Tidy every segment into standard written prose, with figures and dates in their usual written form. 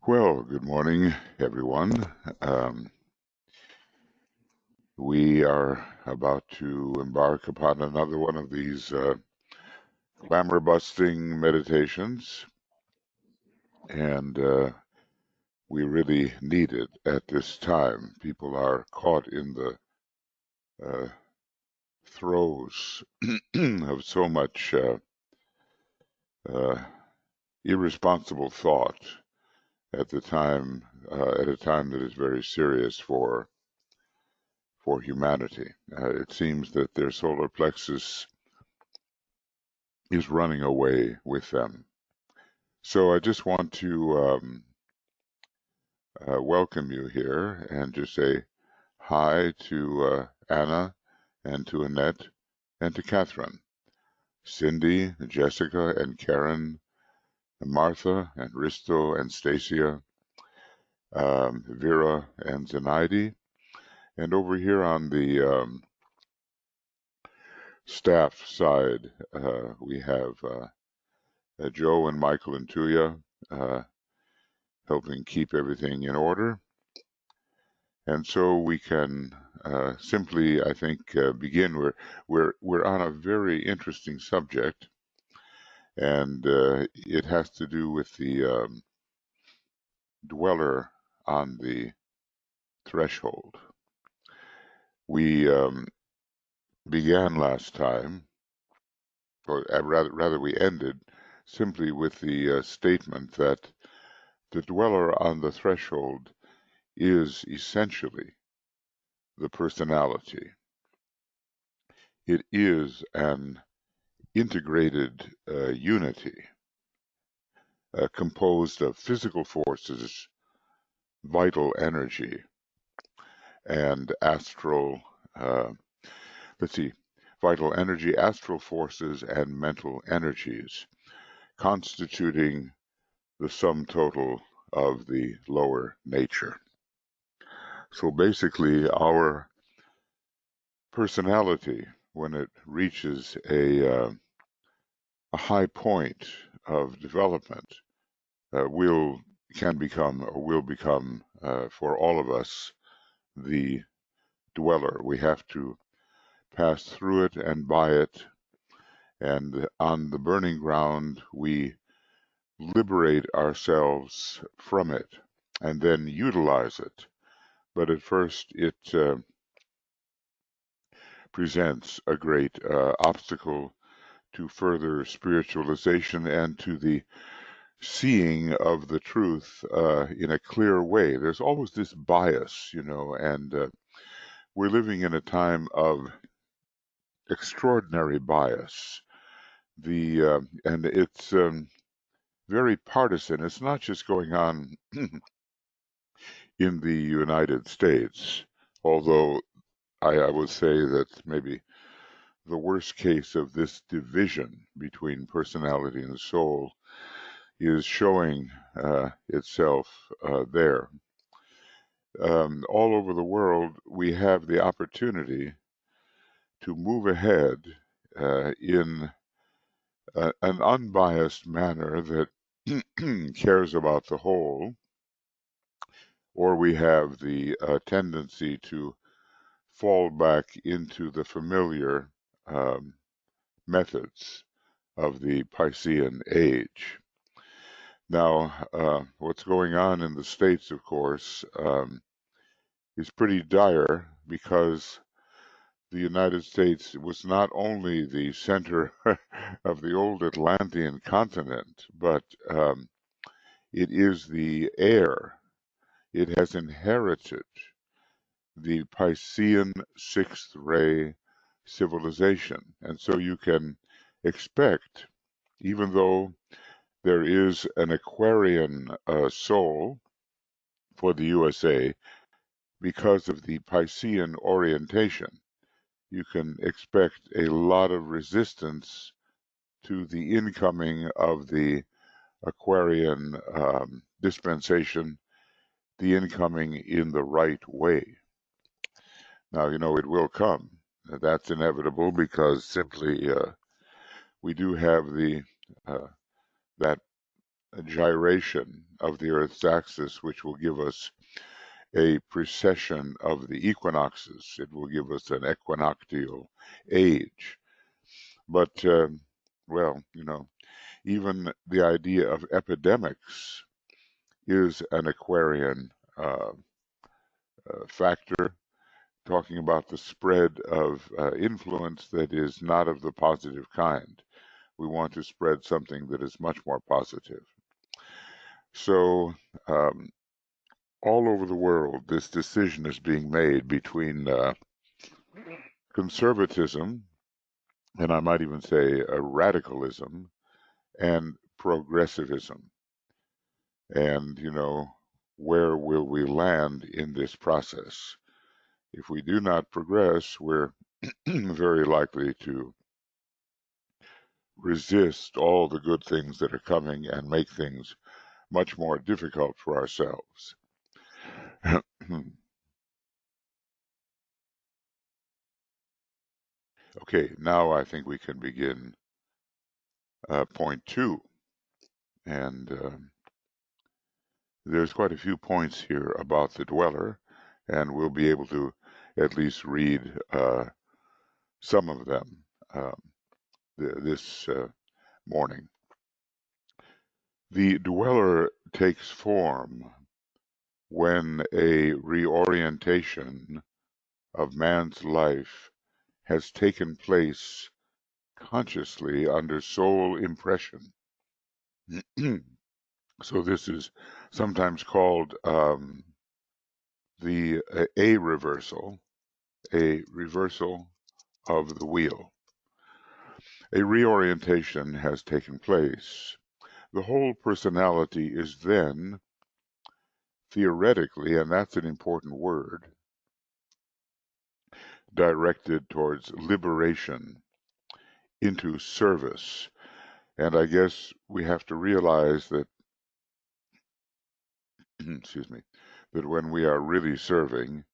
Well, good morning, everyone. We are about to embark upon another one of these glamour-busting meditations, and we really need it at this time. People are caught in the uh, throes of so much uh, irresponsible thought at a time that is very serious for humanity. It seems that their solar plexus is running away with them. So I just want to welcome you here and just say hi to Anna and to Annette and to Catherine, Cindy, Jessica, and Karen, and Martha, and Risto, and Stacia, Vera, and Zenaidi. And over here on the staff side, we have Joe and Michael and Tuya helping keep everything in order. And so we can simply, I think, begin. We're on a very interesting subject, and it has to do with the dweller on the threshold. We began last time, or rather, we ended simply with the statement that the dweller on the threshold is essentially the personality. It is an integrated unity composed of physical forces, vital energy, and astral, uh, let's see, vital energy, astral forces, and mental energies, constituting the sum total of the lower nature. So basically, our personality, when it reaches a high point of development, will become for all of us the dweller. We have to pass through it and by it, and on the burning ground we liberate ourselves from it and then utilize it. But at first it presents a great obstacle to further spiritualization and to the seeing of the truth in a clear way. There's always this bias, and we're living in a time of extraordinary bias. And it's very partisan. It's not just going on in the United States, although I would say that maybe the worst case of this division between personality and soul is showing itself there. All over the world, we have the opportunity to move ahead in an unbiased manner that cares about the whole, or we have the tendency to fall back into the familiar um, methods of the Piscean age. Now, what's going on in the States, of course, is pretty dire because the United States was not only the center of the old Atlantean continent, but it is the heir. It has inherited the Piscean sixth ray civilization. And so you can expect, even though there is an Aquarian soul for the USA, because of the Piscean orientation, you can expect a lot of resistance to the incoming of the Aquarian dispensation, the incoming in the right way. Now, it will come. That's inevitable because simply we do have the uh, that gyration of the Earth's axis, which will give us a precession of the equinoxes. It will give us an equinoctial age. But, well, even the idea of epidemics is an Aquarian factor, talking about the spread of influence that is not of the positive kind. We want to spread something that is much more positive. So, all over the world, this decision is being made between conservatism, and I might even say radicalism, and progressivism. And, where will we land in this process? If we do not progress, we're very likely to resist all the good things that are coming and make things much more difficult for ourselves. Okay, now I think we can begin point two. And there's quite a few points here about the dweller, and we'll be able to at least read some of them this morning. The dweller takes form when a reorientation of man's life has taken place consciously under soul impression. So this is sometimes called the a reversal of the wheel. A reorientation has taken place. The whole personality is then, theoretically, and that's an important word, directed towards liberation into service. And I guess we have to realize that, excuse me, that when we are really serving,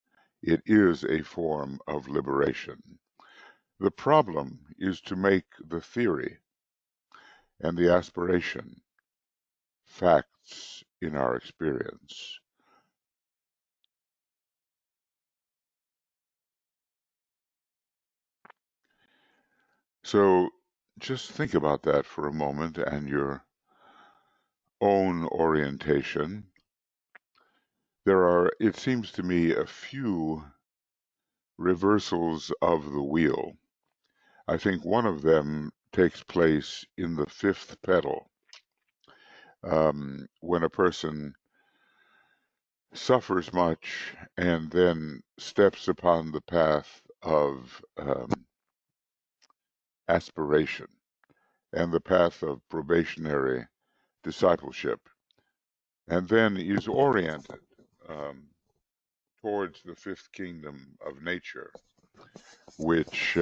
it is a form of liberation. The problem is to make the theory and the aspiration facts in our experience. So just think about that for a moment and your own orientation. There are, it seems to me, a few reversals of the wheel. I think one of them takes place in the fifth pedal, when a person suffers much and then steps upon the path of aspiration and the path of probationary discipleship, and then is oriented towards the fifth kingdom of nature, which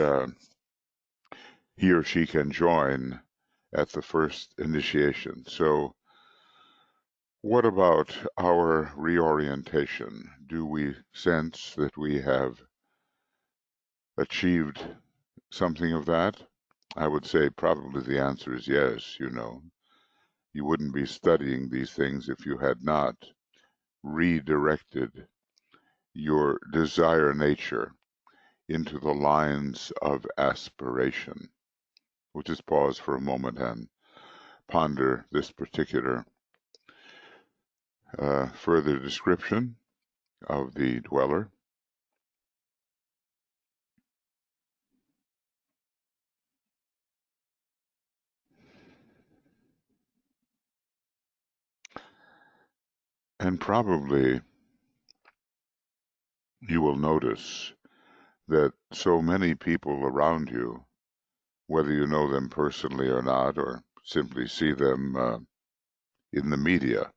he or she can join at the first initiation. So what about our reorientation? Do we sense that we have achieved something of that? I would say probably the answer is yes. You wouldn't be studying these things if you had not redirected your desire nature into the lines of aspiration. We'll just pause for a moment and ponder this particular further description of the dweller. And probably you will notice that so many people around you, whether you know them personally or not, or simply see them in the media,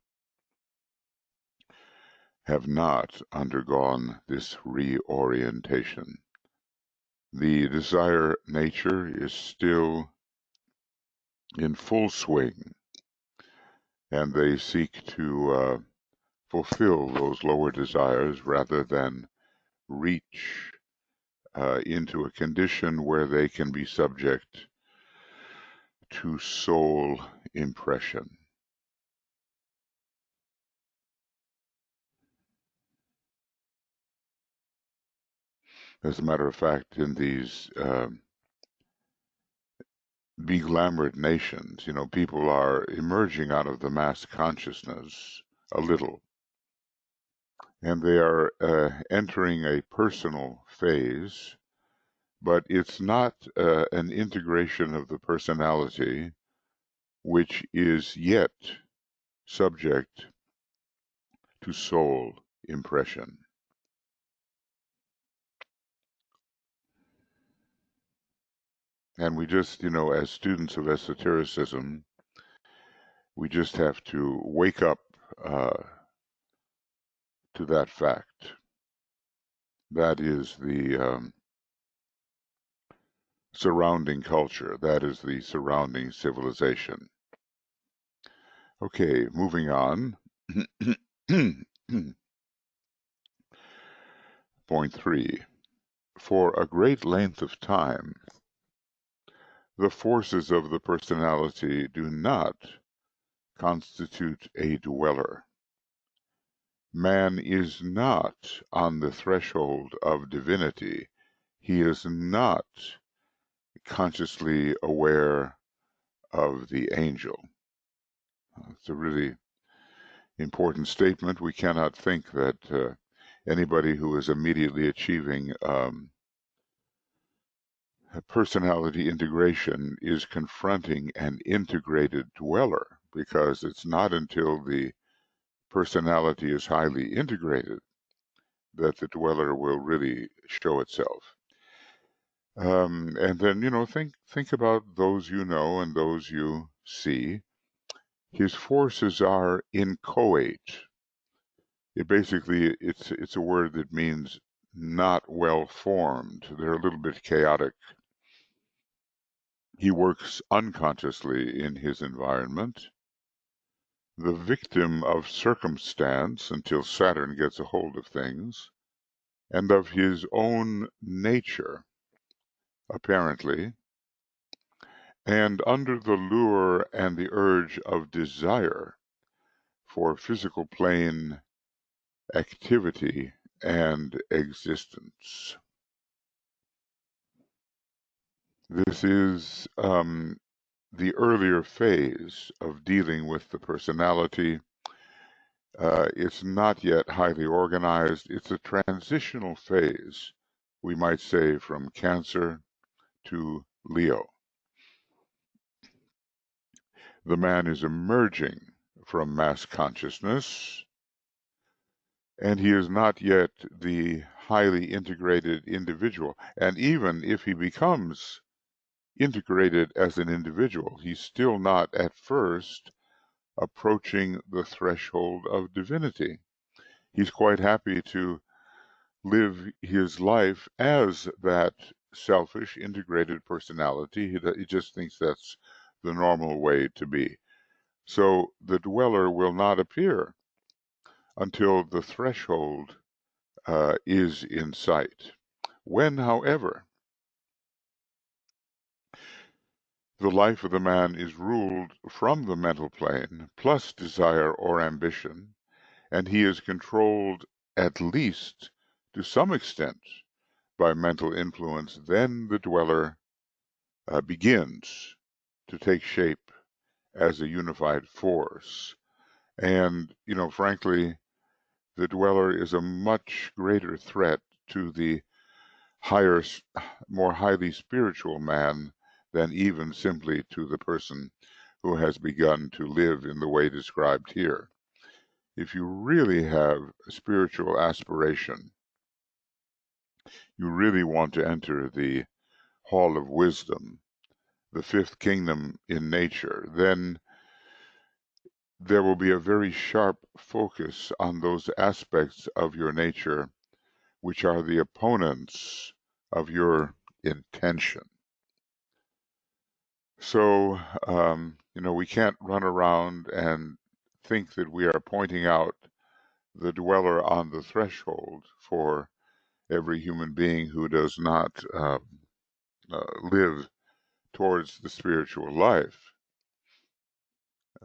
have not undergone this reorientation. The desire nature is still in full swing, and they seek to fulfill those lower desires rather than reach into a condition where they can be subject to soul impression. As a matter of fact, in these beglamored nations, people are emerging out of the mass consciousness a little, and they are entering a personal phase, but it's not an integration of the personality which is yet subject to soul impression. And we just, as students of esotericism, we just have to wake up uh, to that fact. That is the surrounding culture. That is the surrounding civilization. Okay, moving on. Point 3. For a great length of time, the forces of the personality do not constitute a dweller. Man is not on the threshold of divinity. He is not consciously aware of the angel. It's a really important statement. We cannot think that anybody who is immediately achieving personality integration is confronting an integrated dweller, because it's not until the personality is highly integrated that the dweller will really show itself. And then, think about those you know and those you see. His forces are inchoate. It's a word that means not well formed. They're a little bit chaotic. He works unconsciously in his environment, the victim of circumstance until Saturn gets a hold of things, and of his own nature, apparently, and under the lure and the urge of desire for physical plane activity and existence. This is the earlier phase of dealing with the personality. It's not yet highly organized. It's a transitional phase, we might say, from Cancer to Leo. The man is emerging from mass consciousness, and he is not yet the highly integrated individual. And even if he becomes integrated as an individual, he's still not at first approaching the threshold of divinity. He's quite happy to live his life as that selfish, integrated personality. He just thinks that's the normal way to be. So the dweller will not appear until the threshold is in sight. When, however, the life of the man is ruled from the mental plane, plus desire or ambition, and he is controlled at least to some extent by mental influence, then the dweller begins to take shape as a unified force. And, frankly, the dweller is a much greater threat to the higher, more highly spiritual man than even simply to the person who has begun to live in the way described here. If you really have a spiritual aspiration, you really want to enter the hall of wisdom, the fifth kingdom in nature, then there will be a very sharp focus on those aspects of your nature which are the opponents of your intention. So, we can't run around and think that we are pointing out the dweller on the threshold for every human being who does not live towards the spiritual life.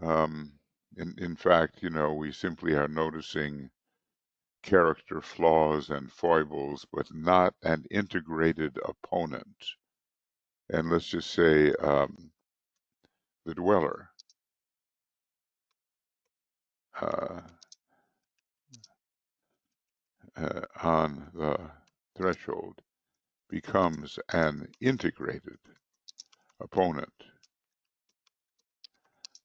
In fact, we simply are noticing character flaws and foibles, but not an integrated opponent. And let's just say the dweller uh, on the threshold becomes an integrated opponent,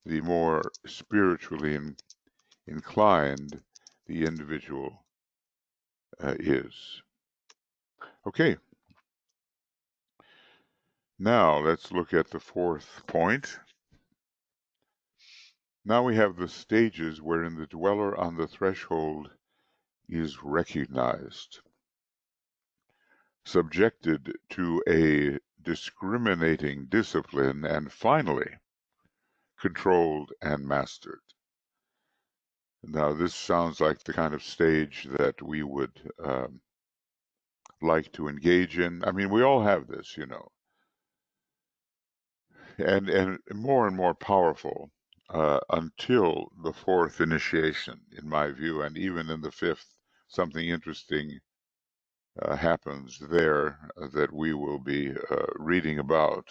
the more spiritually inclined the individual is. Okay, now let's look at the fourth point. Now we have the stages wherein the dweller on the threshold is recognized, subjected to a discriminating discipline, and finally controlled and mastered. Now, this sounds like the kind of stage that we would like to engage in. I mean, we all have this, you know, and more powerful until the fourth initiation, in my view, and even in the fifth, something interesting happens there that we will be reading about.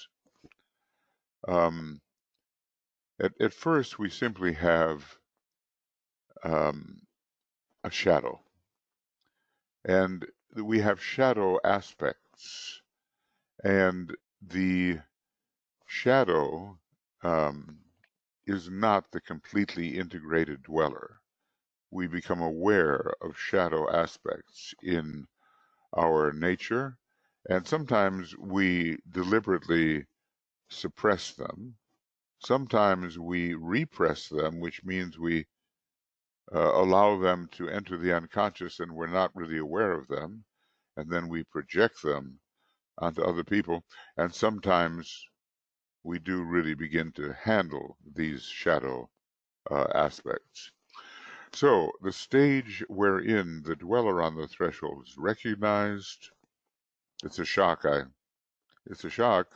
At first, we simply have a shadow, and we have shadow aspects, and the shadow is not the completely integrated dweller. We become aware of shadow aspects in our nature, and sometimes we deliberately suppress them. Sometimes we repress them, which means we allow them to enter the unconscious and we're not really aware of them, and then we project them onto other people. And sometimes we do really begin to handle these shadow aspects. So the stage wherein the dweller on the threshold is recognized, it's a shock. It's a shock.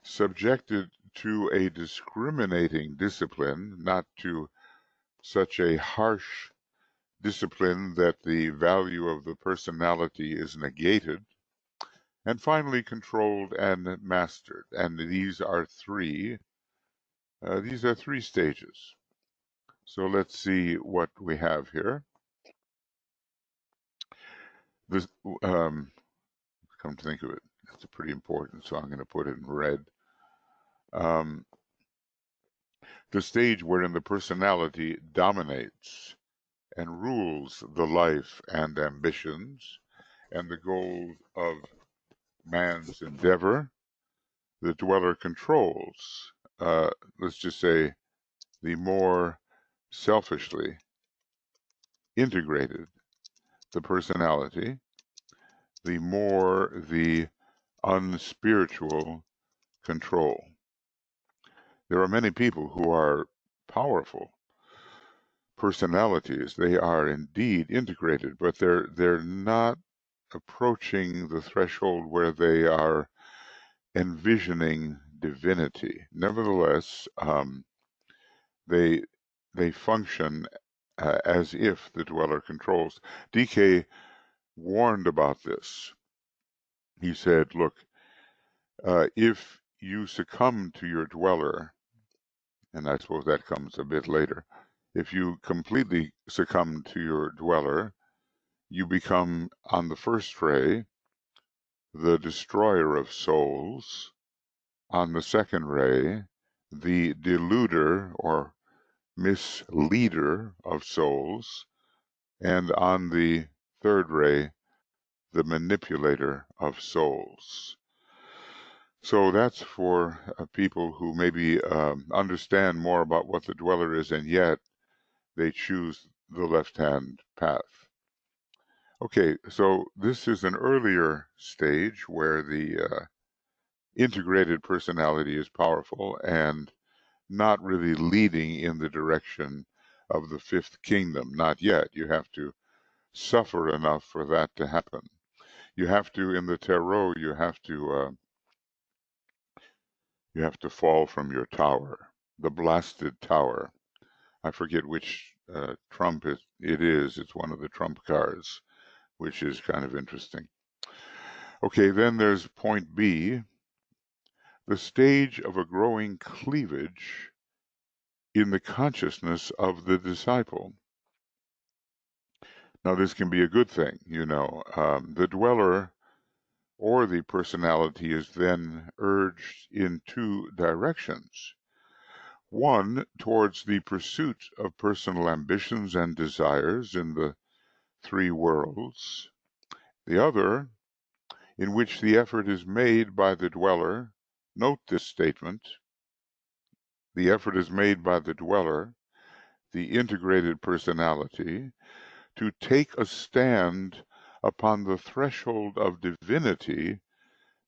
Subjected to a discriminating discipline, not to such a harsh discipline that the value of the personality is negated, and finally controlled and mastered. And these are three stages. So let's see what we have here. This, come to think of it, it's pretty important, so I'm going to put it in red. Um, the stage wherein the personality dominates and rules the life and ambitions and the goals of man's endeavor. The dweller controls, let's just say, the more selfishly integrated the personality, the more the unspiritual control. There are many people who are powerful personalities. They are indeed integrated, but they're not approaching the threshold where they are envisioning divinity. Nevertheless, they function as if the dweller controls. DK warned about this. He said, "Look, if you succumb to your dweller," and I suppose that comes a bit later. If you completely succumb to your dweller, you become, on the first ray, the destroyer of souls. On the second ray, the deluder or misleader of souls. And on the third ray, the manipulator of souls. So that's for people who maybe understand more about what the dweller is, and yet they choose the left-hand path. Okay, so this is an earlier stage where the integrated personality is powerful and not really leading in the direction of the fifth kingdom. Not yet. You have to suffer enough for that to happen. You have to, in the tarot, you have to fall from your tower, the blasted tower. I forget which trump it's one of the trump cards, which is kind of interesting. Okay, then there's point B, the stage of a growing cleavage in the consciousness of the disciple. Now, this can be a good thing, the dweller or the personality is then urged in two directions. One, towards the pursuit of personal ambitions and desires in the three worlds. The other, in which the effort is made by the dweller, note this statement, the effort is made by the dweller, the integrated personality, to take a stand upon the threshold of divinity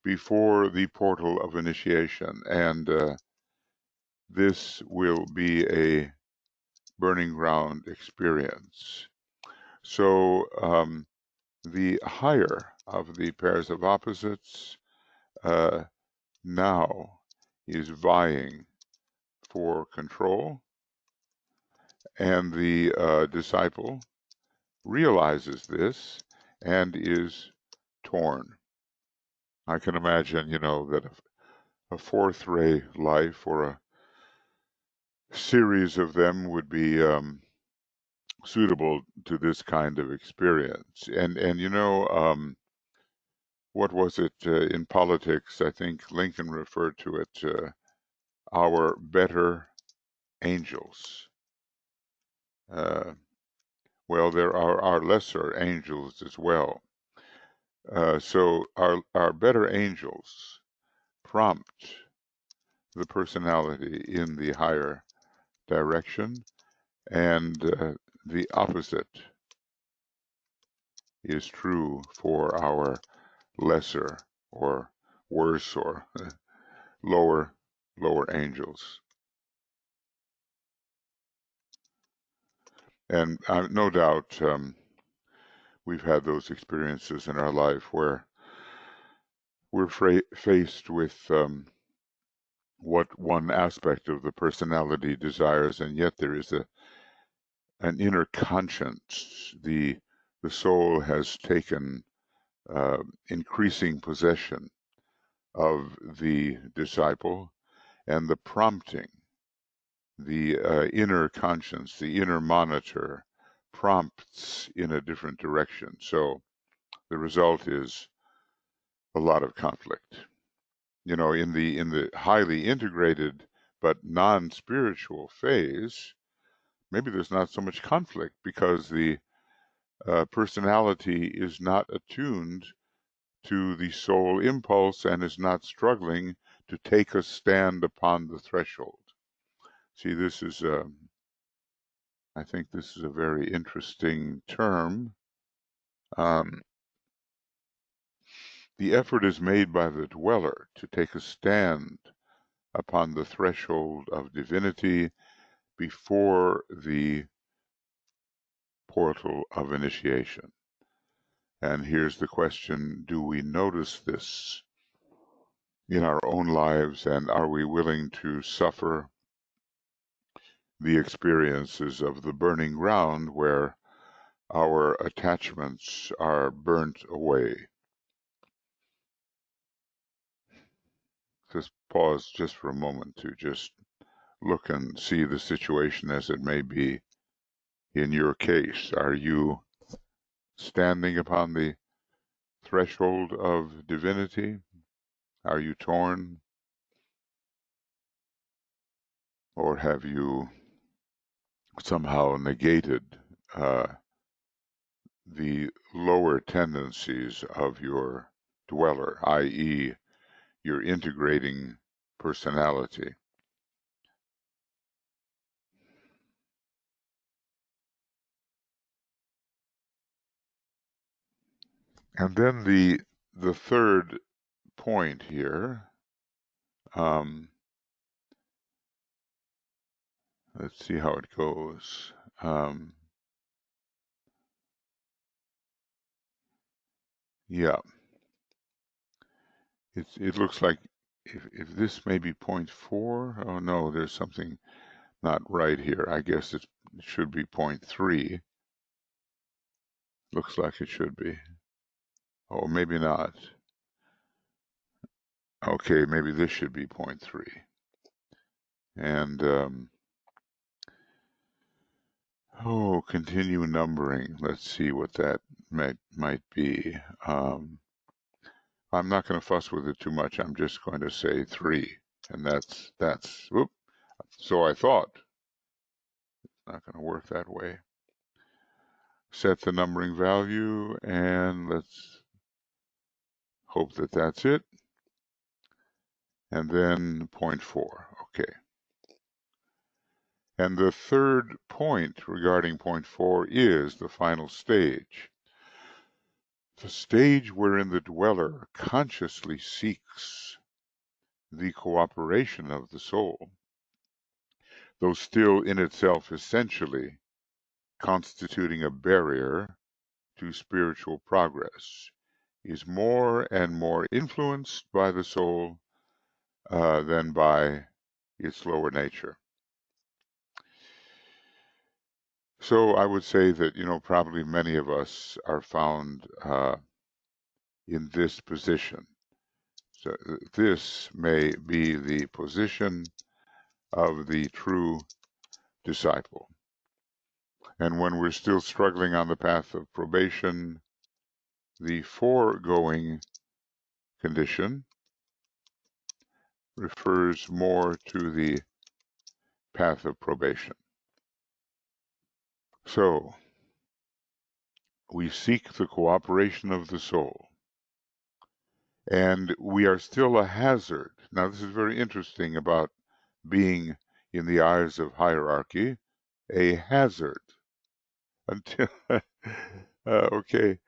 before the portal of initiation. And this will be a burning ground experience. So the higher of the pairs of opposites now is vying for control, and the disciple realizes this and is torn. I can imagine, that a fourth ray life or a series of them would be suitable to this kind of experience. And what was it in politics? I think Lincoln referred to it, our better angels. Well, there are our lesser angels as well. So our better angels prompt the personality in the higher direction, and the opposite is true for our lesser or worse or lower angels. And no doubt we've had those experiences in our life where we're faced with what one aspect of the personality desires, and yet there is an inner conscience. The soul has taken increasing possession of the disciple, and the prompting, the inner conscience, the inner monitor prompts in a different direction. So the result is a lot of conflict. In the highly integrated but non-spiritual phase, maybe there's not so much conflict because the personality is not attuned to the soul impulse and is not struggling to take a stand upon the threshold. See, this is I think this is a very interesting term. The effort is made by the dweller to take a stand upon the threshold of divinity before the portal of initiation. And here's the question, do we notice this in our own lives, and are we willing to suffer the experiences of the burning ground where our attachments are burnt away? Just pause just for a moment to just look and see the situation as it may be in your case. Are you standing upon the threshold of divinity? Are you torn? Or have you somehow negated the lower tendencies of your dweller, i.e., your integrating personality? And then the third point here, let's see how it goes. Yeah, it looks like if this may be point 4, oh no, there's something not right here. I guess it should be 0.3. Looks like it should be. Oh, maybe not. Okay, maybe this should be 0.3. And continue numbering. Let's see what that might be. I'm not going to fuss with it too much. I'm just going to say 3, and that's. Whoop. So I thought. Not going to work that way. Set the numbering value, and let's hope that that's it. And then 0.4. Okay. And the third point regarding 0.4 is the final stage. The stage wherein the dweller consciously seeks the cooperation of the soul, though still in itself essentially constituting a barrier to spiritual progress, is more and more influenced by the soul than by its lower nature. So I would say that, probably many of us are found in this position. So this may be the position of the true disciple. And when we're still struggling on the path of probation, the foregoing condition refers more to the path of probation. So we seek the cooperation of the soul, and we are still a hazard. Now, this is very interesting about being, in the eyes of hierarchy, a hazard until okay,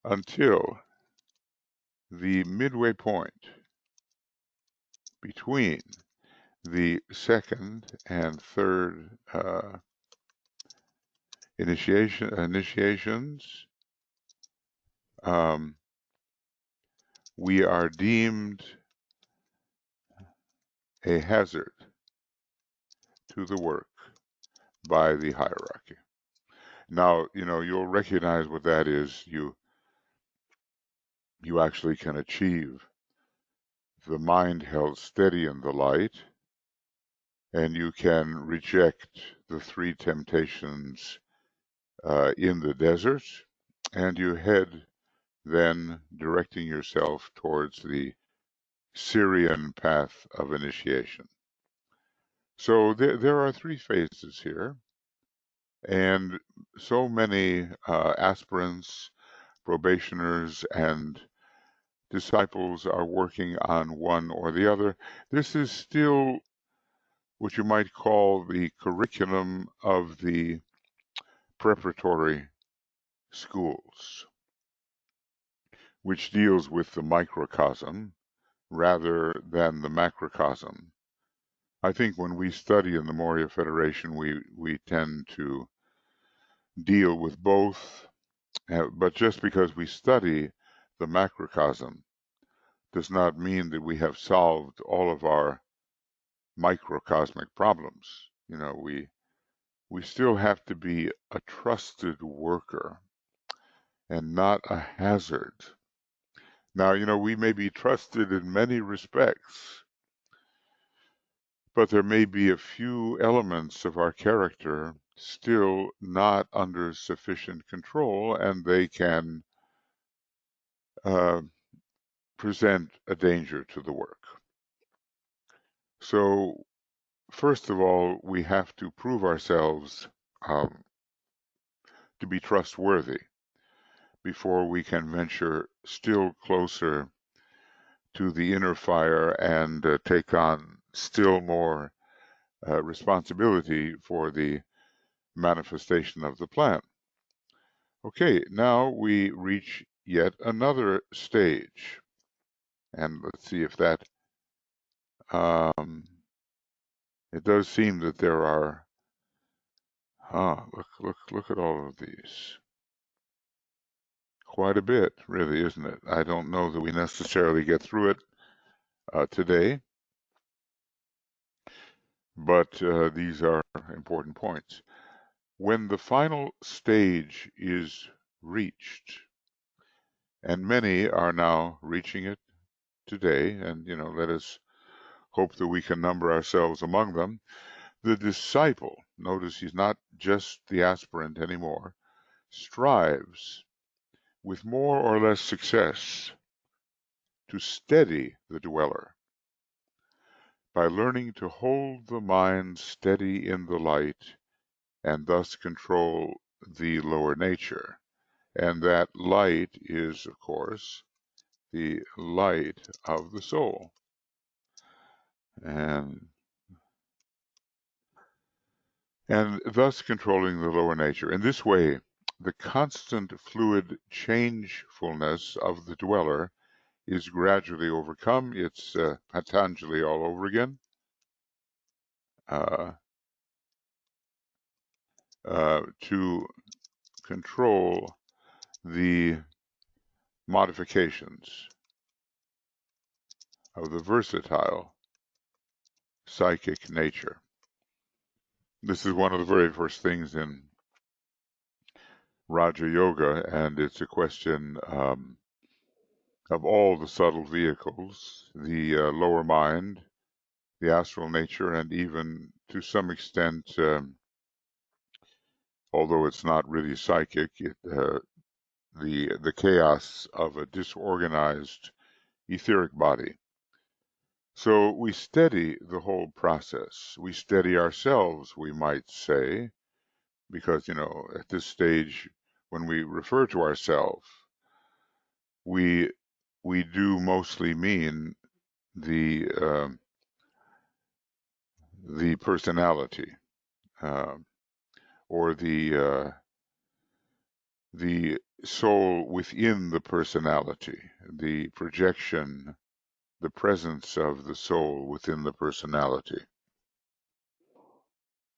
until the midway point between the second and third initiations, we are deemed a hazard to the work by the hierarchy. Now, you'll recognize what that is. You actually can achieve the mind held steady in the light, and you can reject the 3 temptations in the desert, and you head then directing yourself towards the Syrian path of initiation. So there are 3 phases here, and so many aspirants, probationers, and disciples are working on one or the other. This is still what you might call the curriculum of the preparatory schools, which deals with the microcosm rather than the macrocosm. I think when we study in the Moria Federation, we tend to deal with both, but just because we study the macrocosm does not mean that we have solved all of our microcosmic problems. We still have to be a trusted worker and not a hazard. Now, we may be trusted in many respects, but there may be a few elements of our character still not under sufficient control, and they can present a danger to the work. So, first of all, we have to prove ourselves to be trustworthy before we can venture still closer to the inner fire and take on still more responsibility for the manifestation of the plan. Okay, now we reach yet another stage, and let's see if that it does seem that there are look at all of these. Quite a bit, really, isn't it? I don't know that we necessarily get through it today, but these are important points. When the final stage is reached, and many are now reaching it today, and let us hope that we can number ourselves among them. The disciple, notice he's not just the aspirant anymore, strives with more or less success to steady the dweller by learning to hold the mind steady in the light and thus control the lower nature. And that light is, of course, the light of the soul. And thus controlling the lower nature. In this way, the constant fluid changefulness of the dweller is gradually overcome. It's Patanjali all over again. Uh, to control the modifications of the versatile psychic nature. This is one of the very first things in Raja Yoga, and it's a question of all the subtle vehicles, the lower mind, the astral nature, and even to some extent, although it's not really psychic, the chaos of a disorganized etheric body. So we steady the whole process. We steady ourselves, we might say, because at this stage, when we refer to ourselves, we do mostly mean the personality, uh, or the soul within the personality, the projection, the presence of the soul within the personality.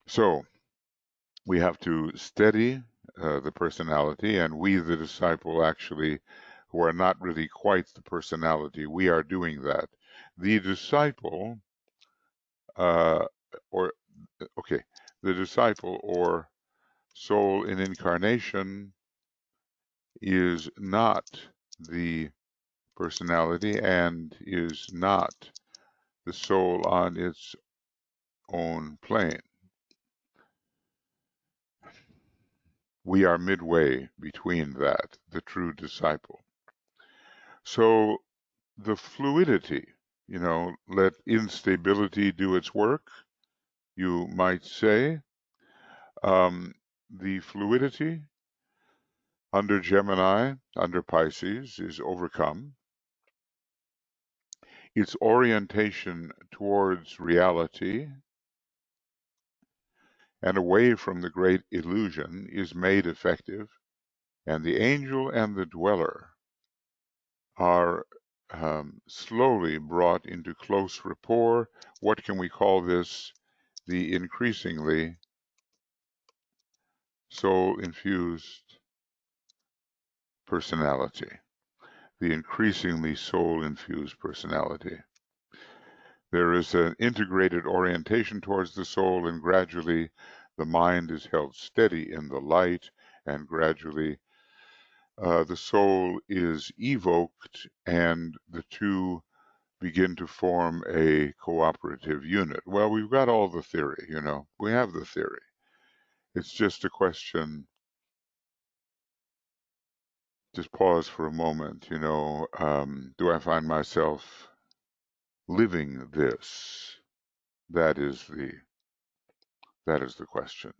So we have to steady the personality, and we, the disciple, actually, who are not really quite the personality, we are doing that. The disciple, uh, or okay, the disciple or soul in incarnation is not the personality and is not the soul on its own plane. We are midway between that, the true disciple. So the fluidity, let instability do its work, you might say. Um, the fluidity under Gemini, under Pisces, is overcome. Its orientation towards reality and away from the great illusion is made effective, and the angel and the dweller are slowly brought into close rapport. What can we call this? The increasingly soul-infused personality. The increasingly soul-infused personality. There is an integrated orientation towards the soul, and gradually the mind is held steady in the light, and gradually the soul is evoked, and the two begin to form a cooperative unit. Well, we've got all the theory, we have the theory. It's just a question, just pause for a moment, do I find myself living this? That is the question.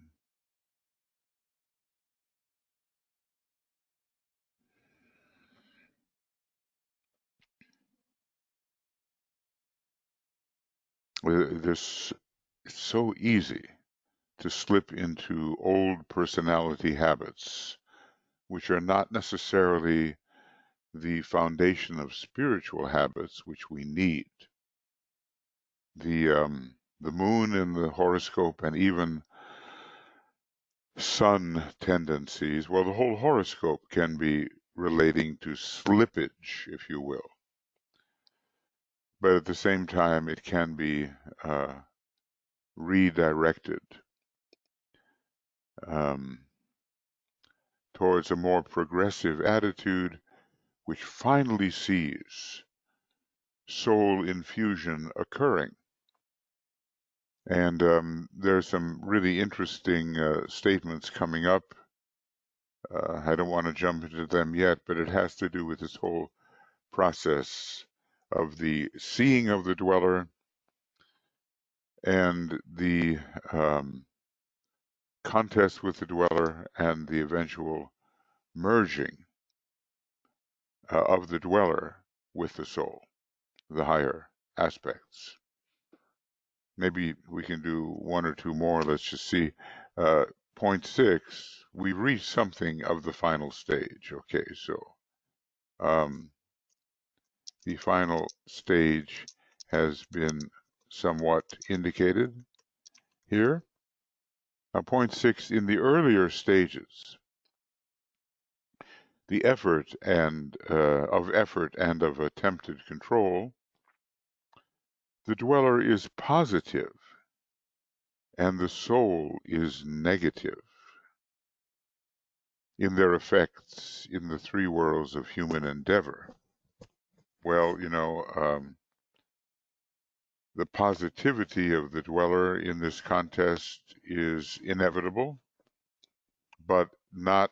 It's so easy to slip into old personality habits, which are not necessarily the foundation of spiritual habits which we need. The moon in the horoscope, and even sun tendencies, well, the whole horoscope can be relating to slippage, if you will. But at the same time, it can be redirected um, towards a more progressive attitude, which finally sees soul infusion occurring. And there's some really interesting statements coming up. I don't want to jump into them yet, but it has to do with this whole process of the seeing of the dweller and the contest with the dweller and the eventual merging of the dweller with the soul, the higher aspects. Maybe we can do one or two more. Let's just see. Point 6, we've reached something of the final stage. Okay, so the final stage has been somewhat indicated here. Point 6, in the earlier stages, the effort and of attempted control, the dweller is positive and the soul is negative in their effects in the three worlds of human endeavor. Well, the positivity of the dweller in this contest is inevitable, but not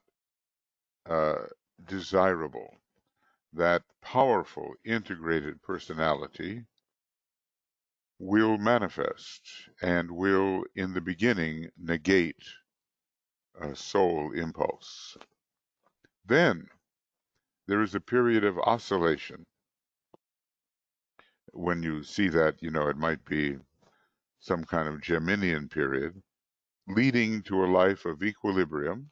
desirable. That powerful integrated personality will manifest and will, in the beginning, negate a soul impulse. Then there is a period of oscillation. When you see that, it might be some kind of Geminian period leading to a life of equilibrium,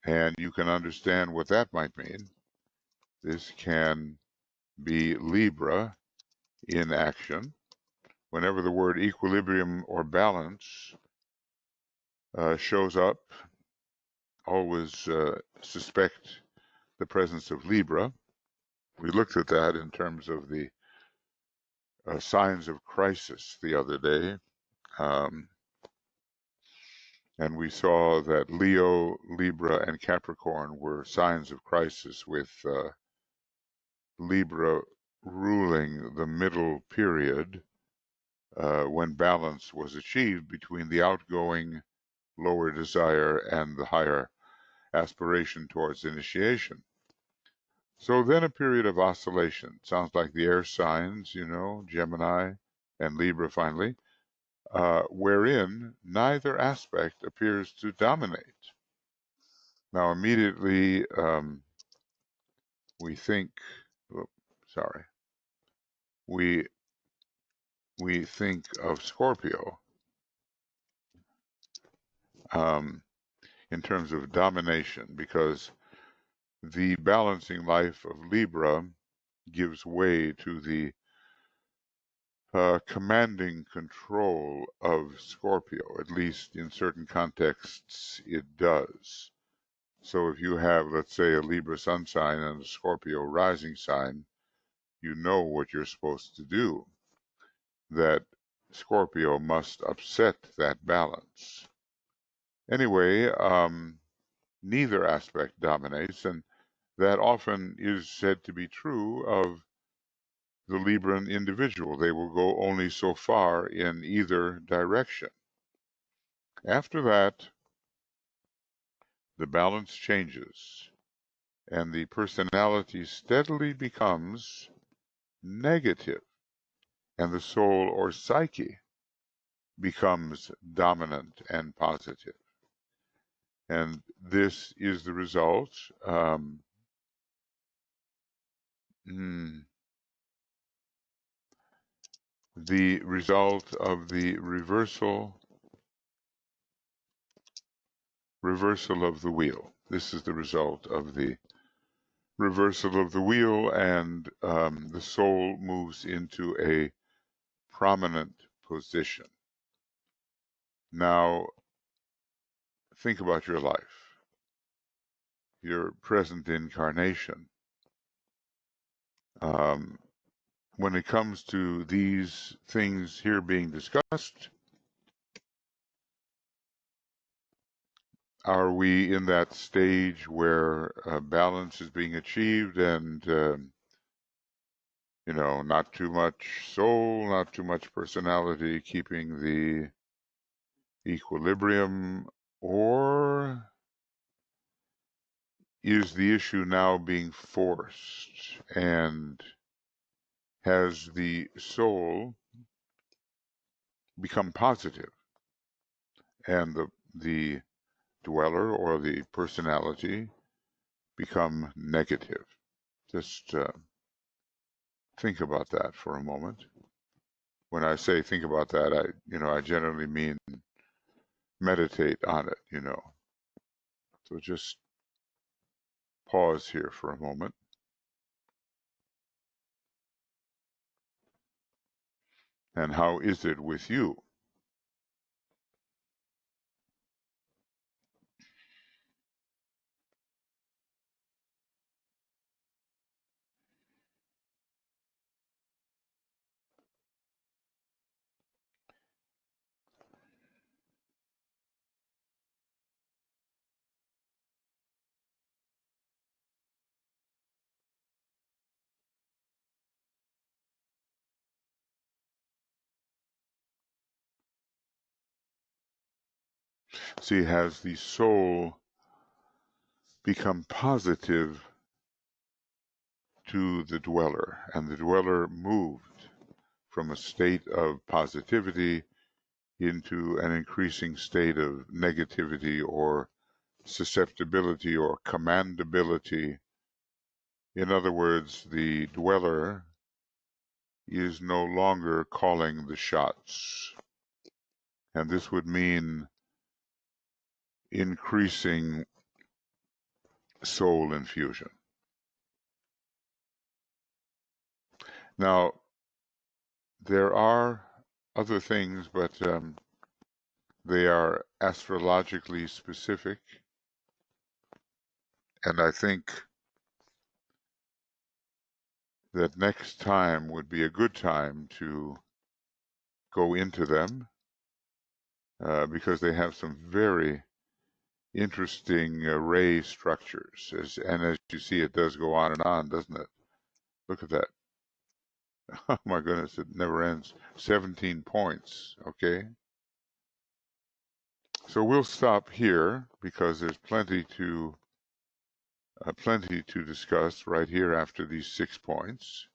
and you can understand what that might mean. This can be Libra in action. Whenever the word equilibrium or balance shows up, always suspect the presence of Libra. We looked at that in terms of the signs of crisis the other day. And we saw that Leo, Libra, and Capricorn were signs of crisis, with Libra ruling the middle period when balance was achieved between the outgoing lower desire and the higher aspiration towards initiation. So then a period of oscillation. Sounds like the air signs, Gemini and Libra finally, wherein neither aspect appears to dominate. Now immediately we think, we think of Scorpio in terms of domination, because the balancing life of Libra gives way to the commanding control of Scorpio. At least in certain contexts it does. So if you have, let's say, a Libra sun sign and a Scorpio rising sign, you know what you're supposed to do. That Scorpio must upset that balance. Anyway, neither aspect dominates, and that often is said to be true of the Libran individual. They will go only so far in either direction. After that, the balance changes, and the personality steadily becomes negative, and the soul or psyche becomes dominant and positive. And this is the result. The result of the reversal of the wheel. This is the result of the reversal of the wheel, and the soul moves into a prominent position. Now, think about your life, your present incarnation. When it comes to these things here being discussed, are we in that stage where balance is being achieved and, not too much soul, not too much personality, keeping the equilibrium? Or is the issue now being forced, and has the soul become positive and the dweller or the personality become negative? Just think about that for a moment. When I say think about that, I generally mean meditate on it. So just pause here for a moment. And how is it with you? See, has the soul become positive to the dweller, and the dweller moved from a state of positivity into an increasing state of negativity or susceptibility or commandability? In other words, the dweller is no longer calling the shots, and this would mean increasing soul infusion. Now, there are other things, but they are astrologically specific, and I think that next time would be a good time to go into them, because they have some very interesting ray structures. And as you see, it does go on and on, doesn't it? Look at that. Oh my goodness, it never ends. 17 points, okay? So we'll stop here because there's plenty to discuss right here after these 6 points.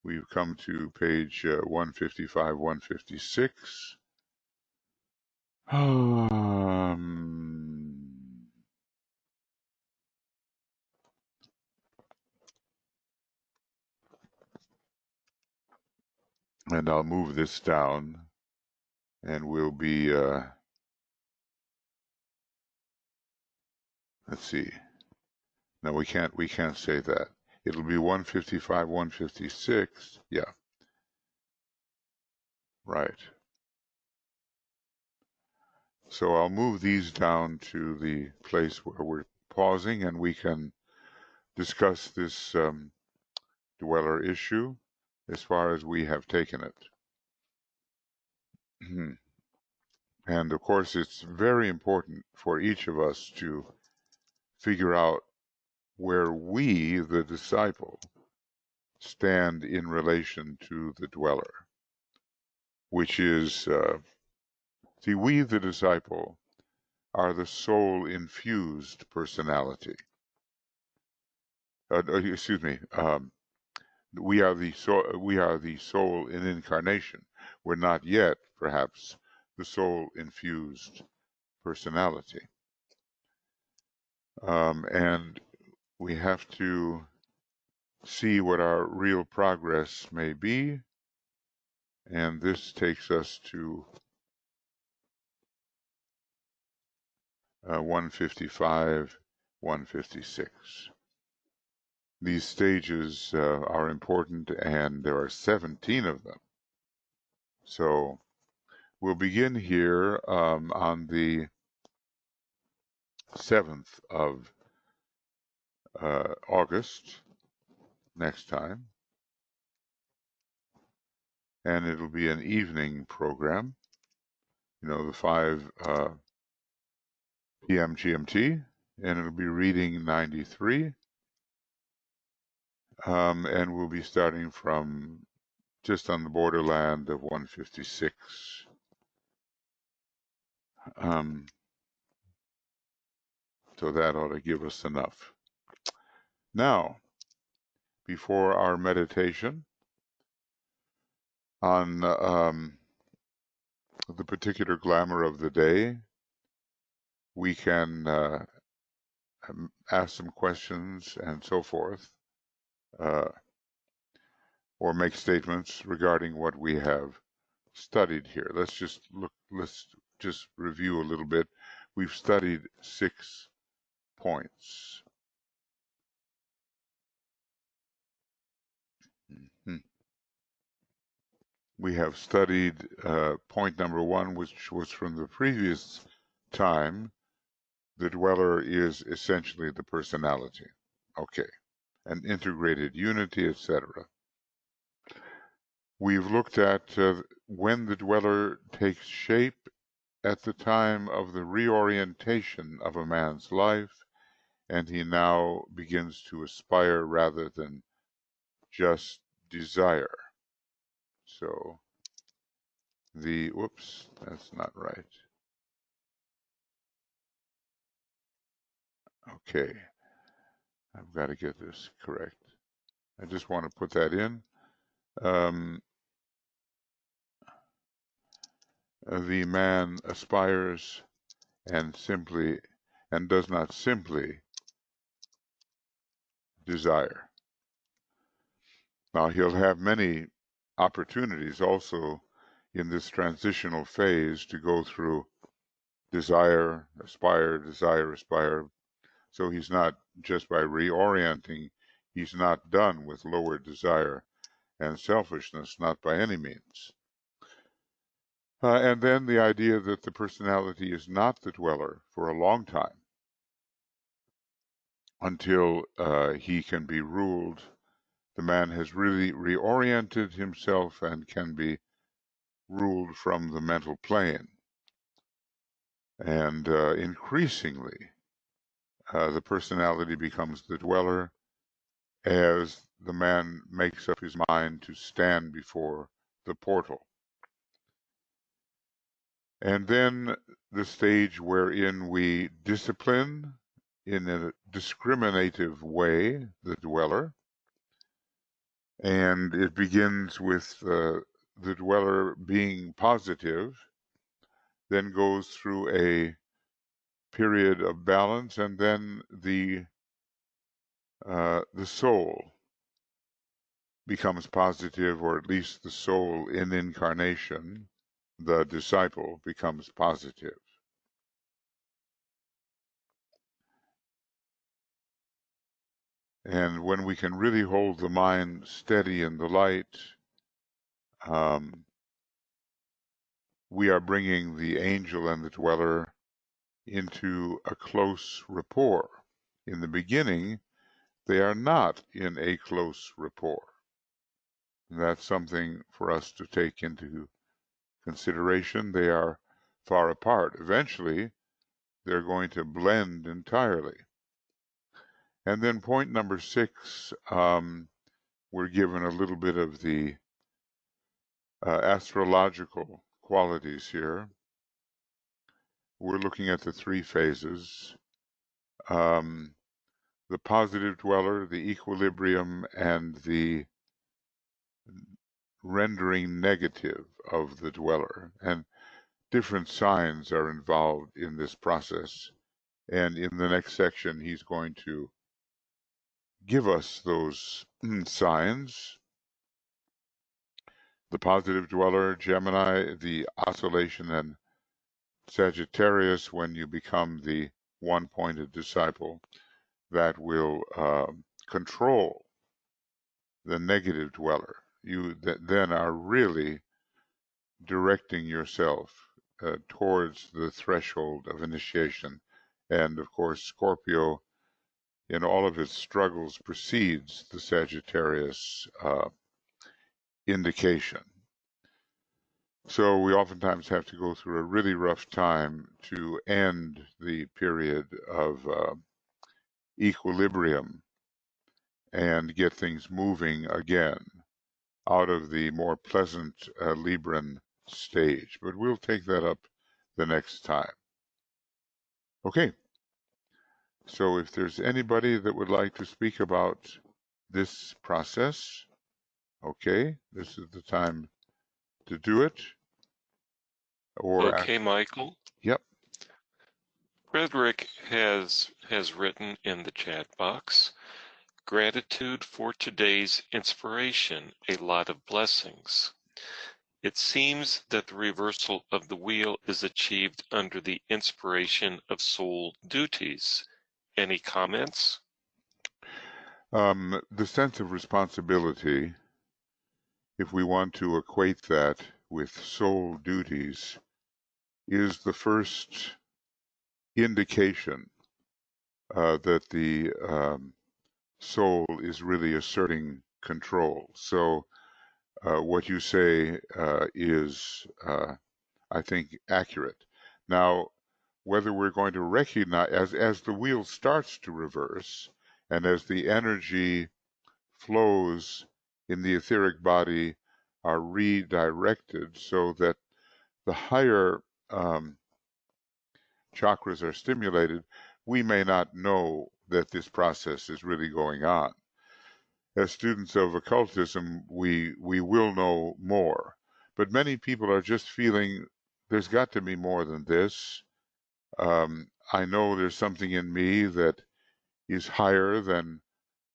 We've come to page 155, 156. And I'll move this down, and we'll be, let's see. No, we can't say that. It'll be 155, 156. Yeah, right. So I'll move these down to the place where we're pausing, and we can discuss this dweller issue as far as we have taken it. And of course, it's very important for each of us to figure out where we, the disciple, stand in relation to the dweller, which is, see, we, the disciple, are the soul-infused personality. Excuse me. We are the soul in incarnation. We're not yet, perhaps, the soul-infused personality. And we have to see what our real progress may be. And this takes us to 155, 156. These stages are important, and there are 17 of them. So we'll begin here on the 7th of August next time, and it'll be an evening program. The 5 p.m. GMT, and it'll be reading 93. And we'll be starting from just on the borderland of 156. So that ought to give us enough. Now, before our meditation on the particular glamour of the day, we can ask some questions and so forth, or make statements regarding what we have studied here. Let's just review a little bit. We've studied 6 points. We have studied point number 1, which was from the previous time. The dweller is essentially the personality. Okay. An integrated unity, etc. We've looked at when the dweller takes shape at the time of the reorientation of a man's life, and he now begins to aspire rather than just desire. So whoops, that's not right. Okay, I've got to get this correct. I just want to put that in. The man aspires and does not simply desire. Now he'll have many opportunities also in this transitional phase to go through desire, aspire, desire, aspire. So he's not, just by reorienting, he's not done with lower desire and selfishness, not by any means. And then the idea that the personality is not the dweller for a long time until he can be ruled. The man has really reoriented himself and can be ruled from the mental plane. And increasingly, the personality becomes the dweller as the man makes up his mind to stand before the portal. And then the stage wherein we discipline in a discriminative way the dweller. And it begins with the dweller being positive, then goes through a period of balance, and then the soul becomes positive, or at least the soul in incarnation, the disciple, becomes positive. And when we can really hold the mind steady in the light, we are bringing the angel and the dweller into a close rapport. In the beginning, they are not in a close rapport. That's something for us to take into consideration. They are far apart. Eventually, they're going to blend entirely. And then point number 6, we're given a little bit of the astrological qualities here. We're looking at the 3 phases. The positive dweller, the equilibrium, and the rendering negative of the dweller. And different signs are involved in this process. And in the next section, he's going to give us those signs. The positive dweller, Gemini, the oscillation, and Sagittarius, when you become the one-pointed disciple, that will control the negative dweller. You then are really directing yourself towards the threshold of initiation. And of course, Scorpio, in all of its struggles, precedes the Sagittarius indication. So we oftentimes have to go through a really rough time to end the period of equilibrium and get things moving again out of the more pleasant Libran stage. But we'll take that up the next time. Okay, so if there's anybody that would like to speak about this process, okay, this is the time to do it. Or Okay, Michael. yep. Frederick has written in the chat box, gratitude for today's inspiration, a lot of blessings. It seems that the reversal of the wheel is achieved under the inspiration of soul duties. Any comments? The sense of responsibility, if we want to equate that with soul duties, is the first indication that the soul is really asserting control. So what you say is, I think, accurate. Now, whether we're going to recognize, as the wheel starts to reverse, and as the energy flows in the etheric body are redirected so that the higher chakras are stimulated, we may not know that this process is really going on. As students of occultism, we will know more. But many people are just feeling there's got to be more than this. I know there's something in me that is higher than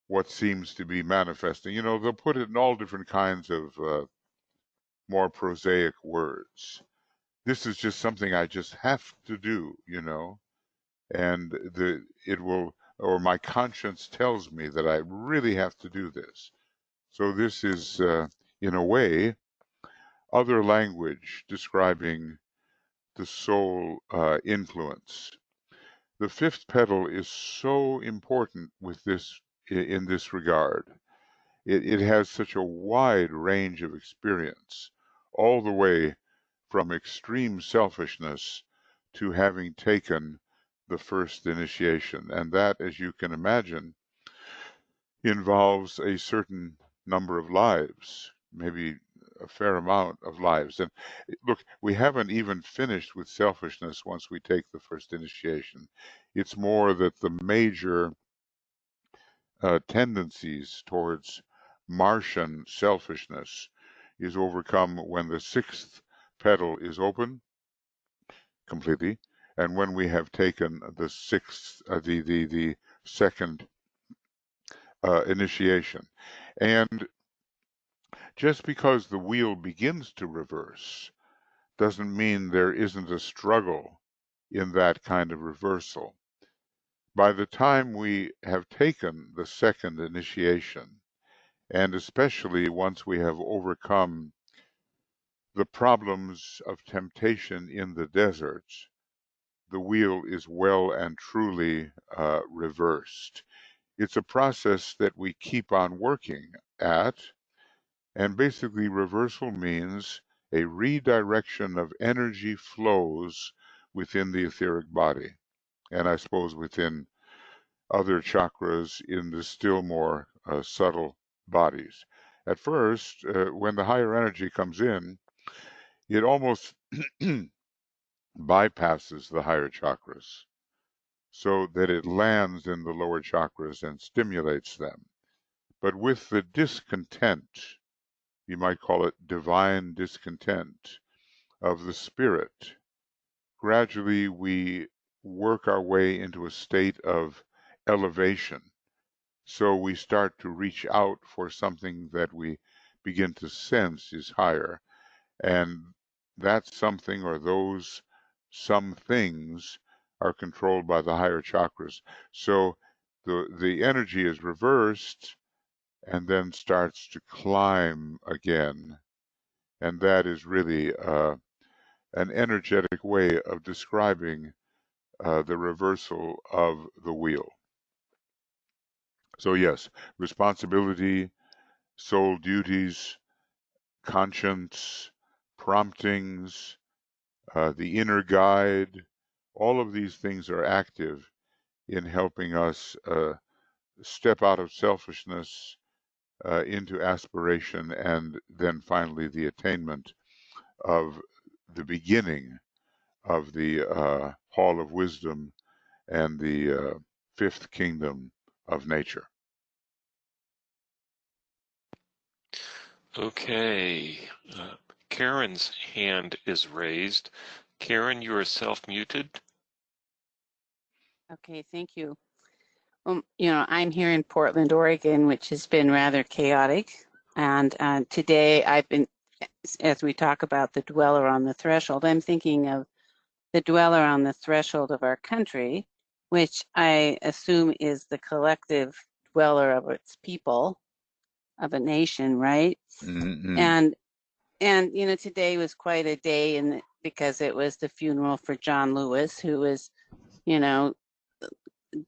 what seems to be manifesting. You know, they'll put it in all different kinds of more prosaic words. This is just something I just have to do, you know, and it will, or my conscience tells me that I really have to do this. So this is, in a way, other language describing the soul influence. The fifth pedal is so important with this in this regard. It has such a wide range of experience, all the way from extreme selfishness to having taken the first initiation. And that, as you can imagine, involves a certain number of lives, maybe a fair amount of lives. And look, we haven't even finished with selfishness once we take the first initiation. It's more that the major tendencies towards Martian selfishness is overcome when the sixth pedal is open completely, and when we have taken the sixth, the second initiation. And just because the wheel begins to reverse doesn't mean there isn't a struggle in that kind of reversal. By the time we have taken the second initiation, and especially once we have overcome the problems of temptation in the desert, the wheel is well and truly reversed. It's a process that we keep on working at, and basically reversal means a redirection of energy flows within the etheric body, and I suppose within other chakras in the still more subtle bodies. At first, when the higher energy comes in, it almost bypasses the higher chakras so that it lands in the lower chakras and stimulates them. But with the discontent, you might call it divine discontent of the spirit, gradually we work our way into a state of elevation. So we start to reach out for something that we begin to sense is higher. And that something or those some things are controlled by the higher chakras. So the energy is reversed and then starts to climb again. And that is really an energetic way of describing the reversal of the wheel. So, yes, responsibility, soul duties, conscience, promptings, the inner guide, all of these things are active in helping us step out of selfishness into aspiration and then finally the attainment of the beginning of the Hall of Wisdom and the fifth kingdom of nature. Okay. Karen's hand is raised. Karen, you are self-muted. Okay, thank you. I'm here in Portland, Oregon, which has been rather chaotic. And today I've been, as we talk about the dweller on the threshold, I'm thinking of the dweller on the threshold of our country, which I assume is the collective dweller of its people, of a nation, right? Mm-hmm. And today was quite a day because it was the funeral for John Lewis, who was, you know,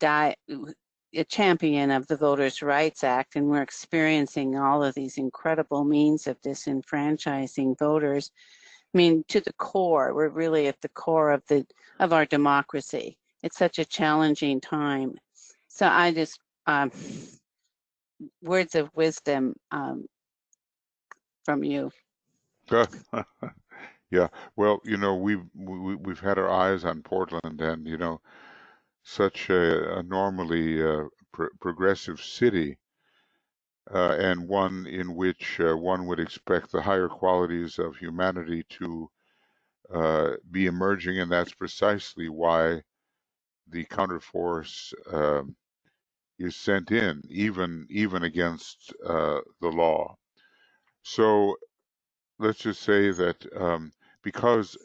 a champion of the Voters' Rights Act, and we're experiencing all of these incredible means of disenfranchising voters. I mean, to the core, we're really at the core of our democracy. It's such a challenging time. So I just words of wisdom from you. Yeah, well, we've had our eyes on Portland, and such a normally progressive city, and one in which one would expect the higher qualities of humanity to be emerging, and that's precisely why the counterforce is sent in, even against the law. So let's just say that because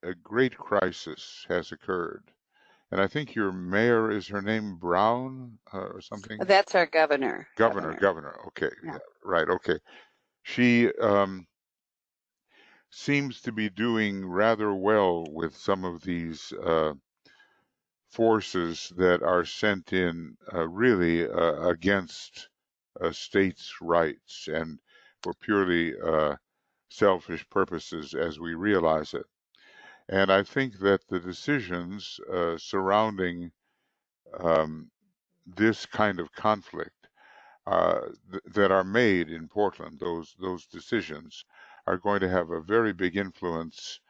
a great crisis has occurred, and I think your mayor, is her name Brown or something? That's our governor. Governor. Okay, Yeah. yeah, right. Okay, she seems to be doing rather well with some of these forces that are sent in really against states' rights and for purely selfish purposes as we realize it. And I think that the decisions surrounding um, this kind of conflict that are made in Portland, those decisions, are going to have a very big influence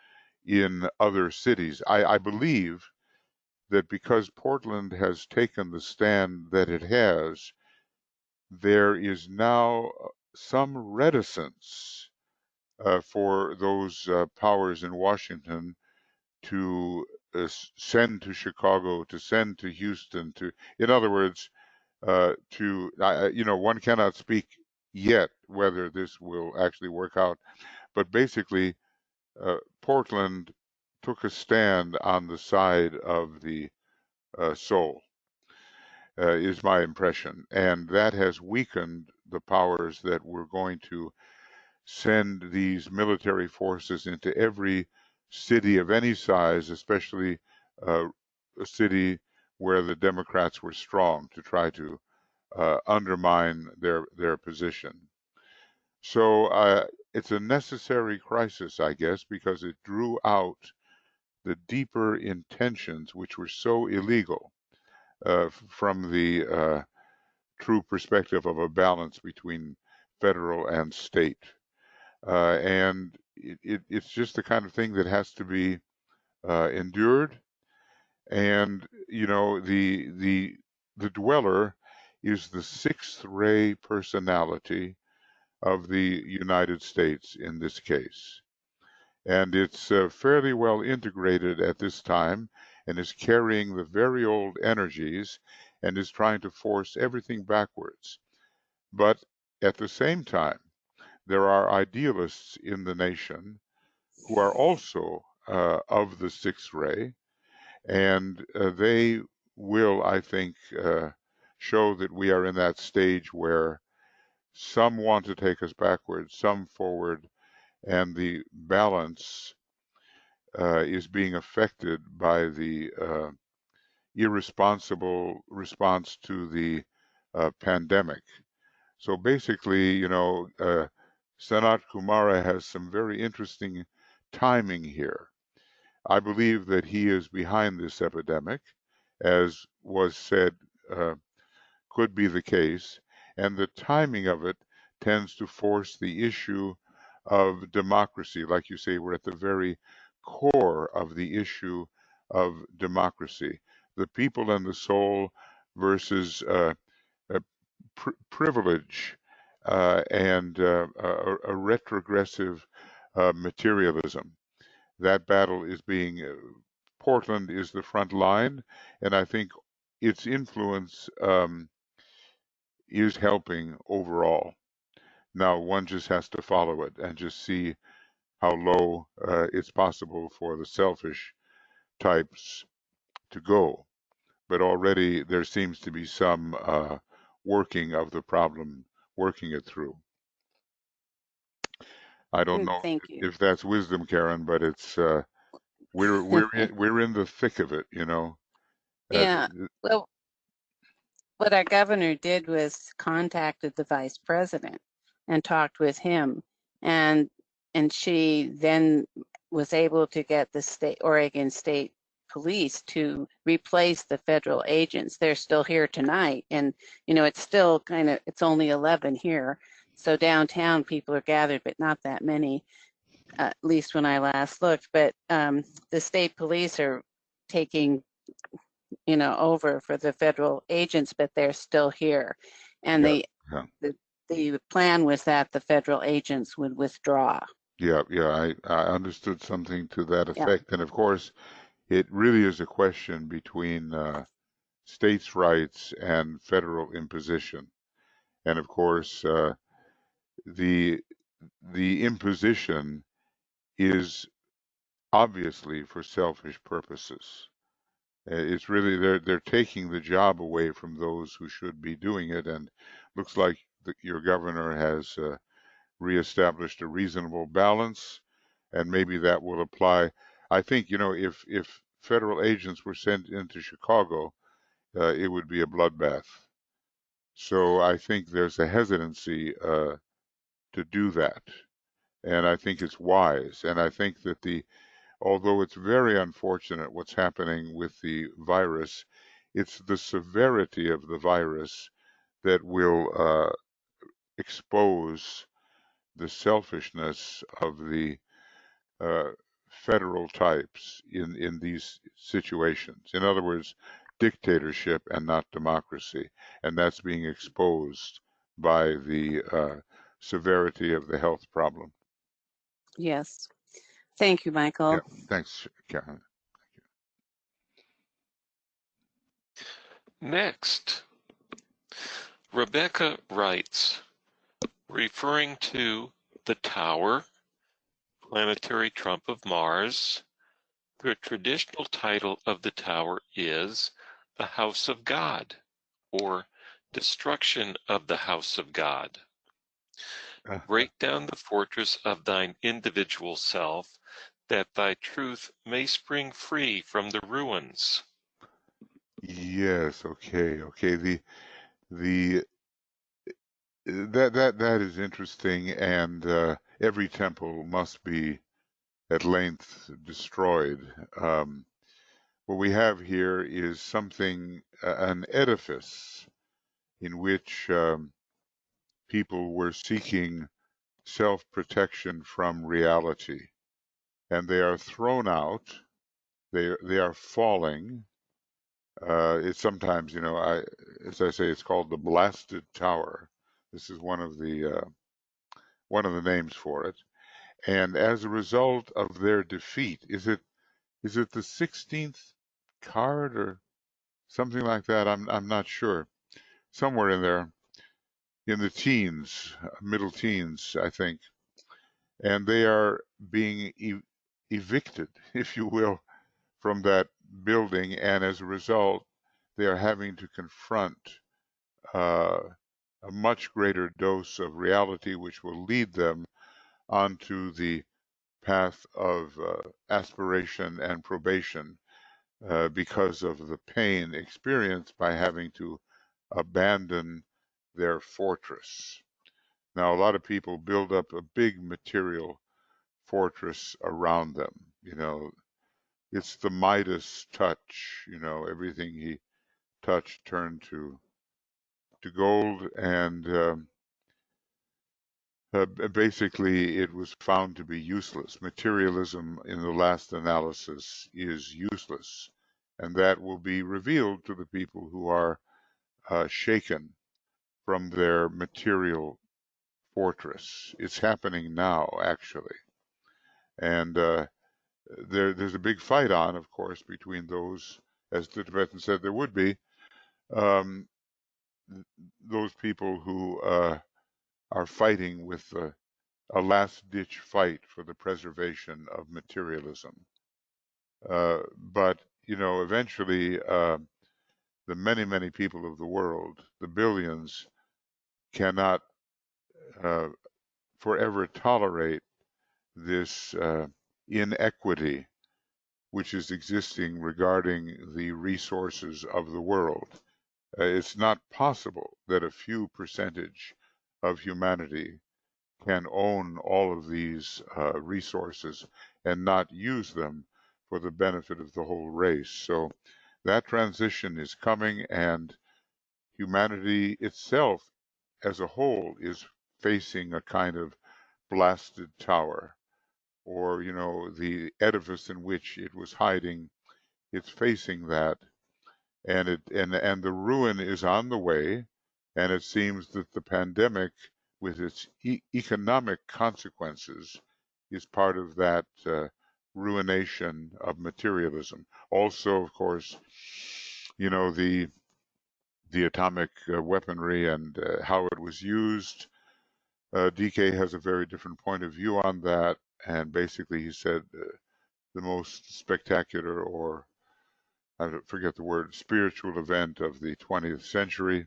in other cities. I believe that because Portland has taken the stand that it has, there is now some reticence for those powers in Washington to send to Chicago, to send to Houston, in other words, one cannot speak yet whether this will actually work out, but basically, Portland took a stand on the side of the soul, is my impression, and that has weakened the powers that were going to send these military forces into every city of any size, especially a city where the Democrats were strong, to try to undermine their position. So it's a necessary crisis, I guess, because it drew out the deeper intentions which were so illegal from the true perspective of a balance between federal and state. And it's just the kind of thing that has to be endured. And the dweller is the sixth ray personality of the United States in this case, and it's fairly well integrated at this time, and is carrying the very old energies, and is trying to force everything backwards. But at the same time, there are idealists in the nation who are also of the sixth ray, and they will, I think, show that we are in that stage where some want to take us backwards, some forward, and the balance is being affected by the irresponsible response to the pandemic. So basically, Sanat Kumara has some very interesting timing here. I believe that he is behind this epidemic, as was said, could be the case, and the timing of it tends to force the issue of democracy. Like you say, we're at the very core of the issue of democracy. The people and the soul versus privilege and a retrogressive materialism. That battle is being, Portland is the front line, and I think its influence is helping overall. Now, one just has to follow it and just see how low it's possible for the selfish types to go. But already there seems to be some working of the problem, working it through. I don't know Thank you. if that's wisdom, Karen, but it's we're in the thick of it, you know. Yeah. Well, what our governor did was contacted the vice president and talked with him, and she then was able to get the Oregon State Police to replace the federal agents. They're still here tonight, and it's still it's only 11 here, so downtown people are gathered, but not that many, at least when I last looked. But the state police are taking over for the federal agents, but they're still here. And yeah, yeah, the plan was that the federal agents would withdraw. yeah. I understood something to that Yeah. effect, and of course, it really is a question between states' rights and federal imposition. And of course, the imposition is obviously for selfish purposes. It's really they're taking the job away from those who should be doing it, and looks like your governor has reestablished a reasonable balance, and maybe that will apply. I think if federal agents were sent into Chicago, it would be a bloodbath. So I think there's a hesitancy to do that, and I think it's wise. And I think that although it's very unfortunate what's happening with the virus, it's the severity of the virus that will expose the selfishness of the uh, federal types in these situations. In other words, dictatorship and not democracy, and that's being exposed by the severity of the health problem. Yes. Thank you, Yeah, Michael. thanks, Karen. Next, Rebecca writes, referring to the tower, planetary trump of Mars, the traditional title of the tower is the House of God, or Destruction of the House of God. Break down the fortress of thine individual self, that thy truth may spring free from the ruins. Yes, okay. The that is interesting, and every temple must be at length destroyed. What we have here is something, an edifice in which people were seeking self-protection from reality, and they are thrown out. They are falling. It's sometimes, as I say, it's called the blasted tower. This is one of the names for it. And as a result of their defeat, is it the 16th card or something like that? I'm not sure. Somewhere in there, in the teens, middle teens, I think. And they are being evicted, if you will, from that building, and as a result, they are having to confront uh, a much greater dose of reality, which will lead them onto the path of aspiration and probation because of the pain experienced by having to abandon their fortress. Now, a lot of people build up a big material fortress around them. It's the Midas touch. Everything he touched turned to gold, and basically it was found to be useless. Materialism, in the last analysis, is useless, and that will be revealed to the people who are shaken from their material fortress. It's happening now, actually, and there's a big fight on, of course, between those, as the Tibetan said there would be, um, those people who are fighting with a last-ditch fight for the preservation of materialism. But eventually, the many, many people of the world, the billions, cannot uh, forever tolerate this inequity which is existing regarding the resources of the world. It's not possible that a few percentage of humanity can own all of these resources and not use them for the benefit of the whole race. So that transition is coming, and humanity itself as a whole is facing a kind of blasted tower, or the edifice in which it was hiding. It's facing that, and the ruin is on the way, and it seems that the pandemic, with its economic consequences, is part of that ruination of materialism. Also, of course, the atomic weaponry and how it was used. DK has a very different point of view on that, and basically he said the most spectacular, or I forget the word, spiritual event of the 20th century.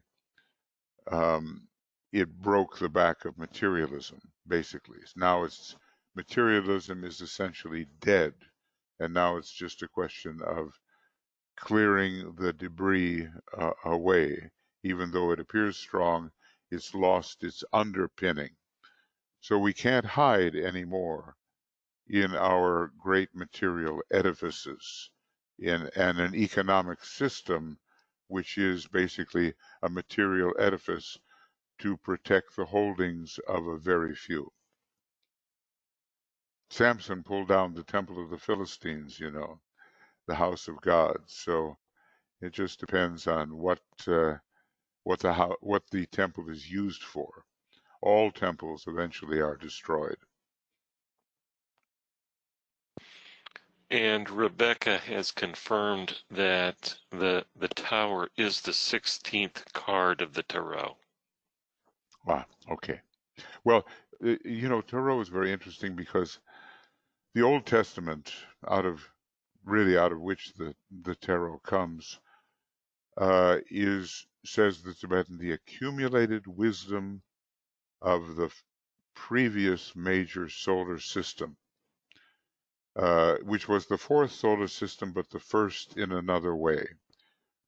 Um, it broke the back of materialism, basically. Now materialism is essentially dead, and now it's just a question of clearing the debris away. Even though it appears strong, it's lost its underpinning. So we can't hide anymore in our great material edifices, and an economic system which is basically a material edifice to protect the holdings of a very few. Samson pulled down the temple of the Philistines, the house of God. So it just depends on what the temple is used for. All temples eventually are destroyed. And Rebecca has confirmed that the tower is the 16th card of the tarot. Ah, okay. Well, tarot is very interesting because the Old Testament, out of which the tarot comes, says the Tibetan, the accumulated wisdom of the previous major solar system, which was the fourth solar system, but the first in another way.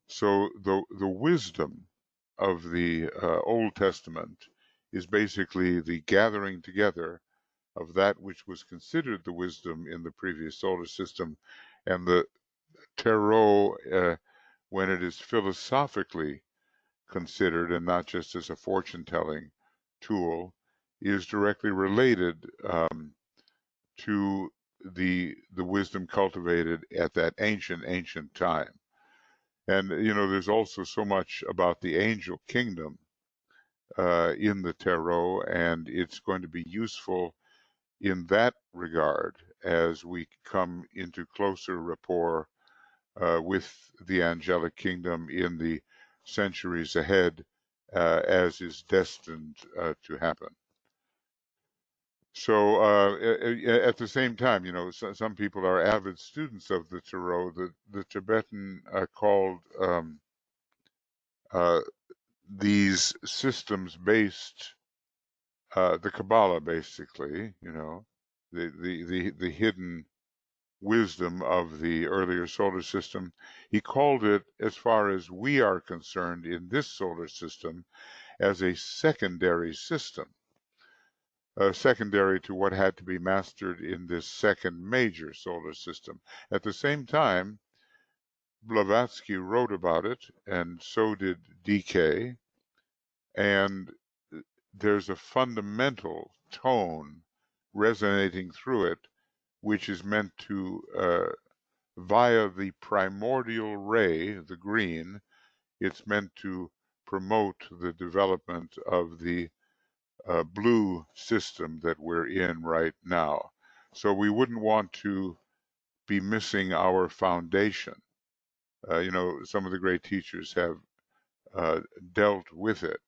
So the wisdom of the Old Testament is basically the gathering together of that which was considered the wisdom in the previous solar system, and the tarot, when it is philosophically considered and not just as a fortune-telling tool, is directly related to the wisdom cultivated at that ancient time. And there's also so much about the angel kingdom in the tarot, and it's going to be useful in that regard as we come into closer rapport with the angelic kingdom in the centuries ahead, as is destined to happen. So at the same time, some people are avid students of the tarot. The Tibetan called uh, these systems based, the Kabbalah, basically, the hidden wisdom of the earlier solar system. He called it, as far as we are concerned in this solar system, as a secondary system. secondary to what had to be mastered in this second major solar system. At the same time, Blavatsky wrote about it, and so did DK, and there's a fundamental tone resonating through it, which is meant to, via the primordial ray, the green, it's meant to promote the development of the blue system that we're in right now. So we wouldn't want to be missing our foundation. Some of the great teachers have dealt with it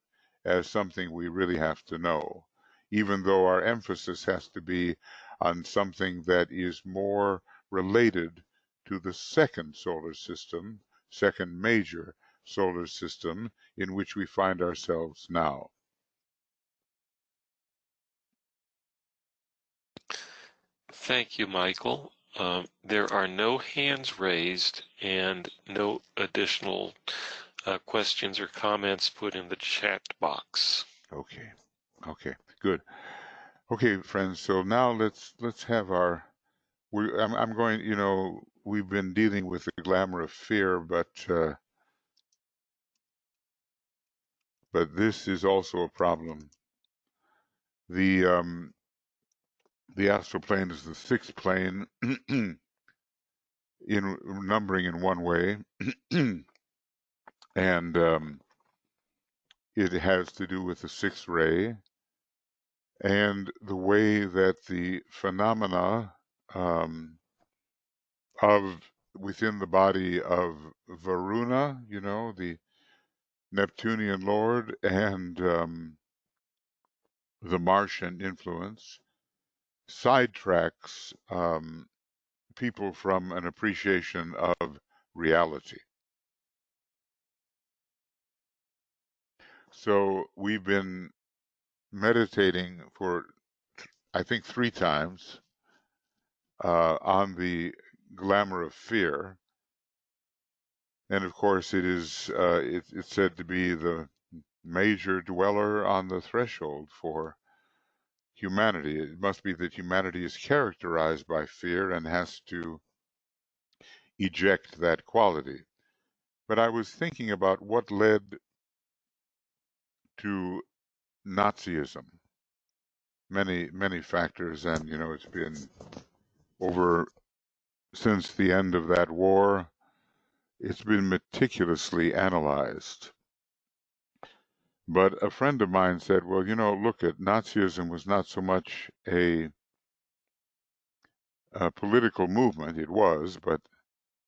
as something we really have to know, even though our emphasis has to be on something that is more related to the second solar system, second major solar system in which we find ourselves now. Thank you, Michael. There are no hands raised and no additional questions or comments put in the chat box. Okay, good. Okay, friends. So now let's have our. I'm going. We've been dealing with the glamour of fear, but this is also a problem. The astral plane is the sixth plane in numbering in one way, and it has to do with the sixth ray and the way that the phenomena of within the body of Varuna, the Neptunian lord, and the Martian influence, sidetracks people from an appreciation of reality. So we've been meditating for, I think, 3 times on the glamour of fear. And of course, it's said to be the major dweller on the threshold for humanity. It must be that humanity is characterized by fear and has to eject that quality. But I was thinking about what led to Nazism. Many factors, and it's been over since the end of that war. It's been meticulously analyzed. But a friend of mine said, well, look at Nazism was not so much a political movement. It was, but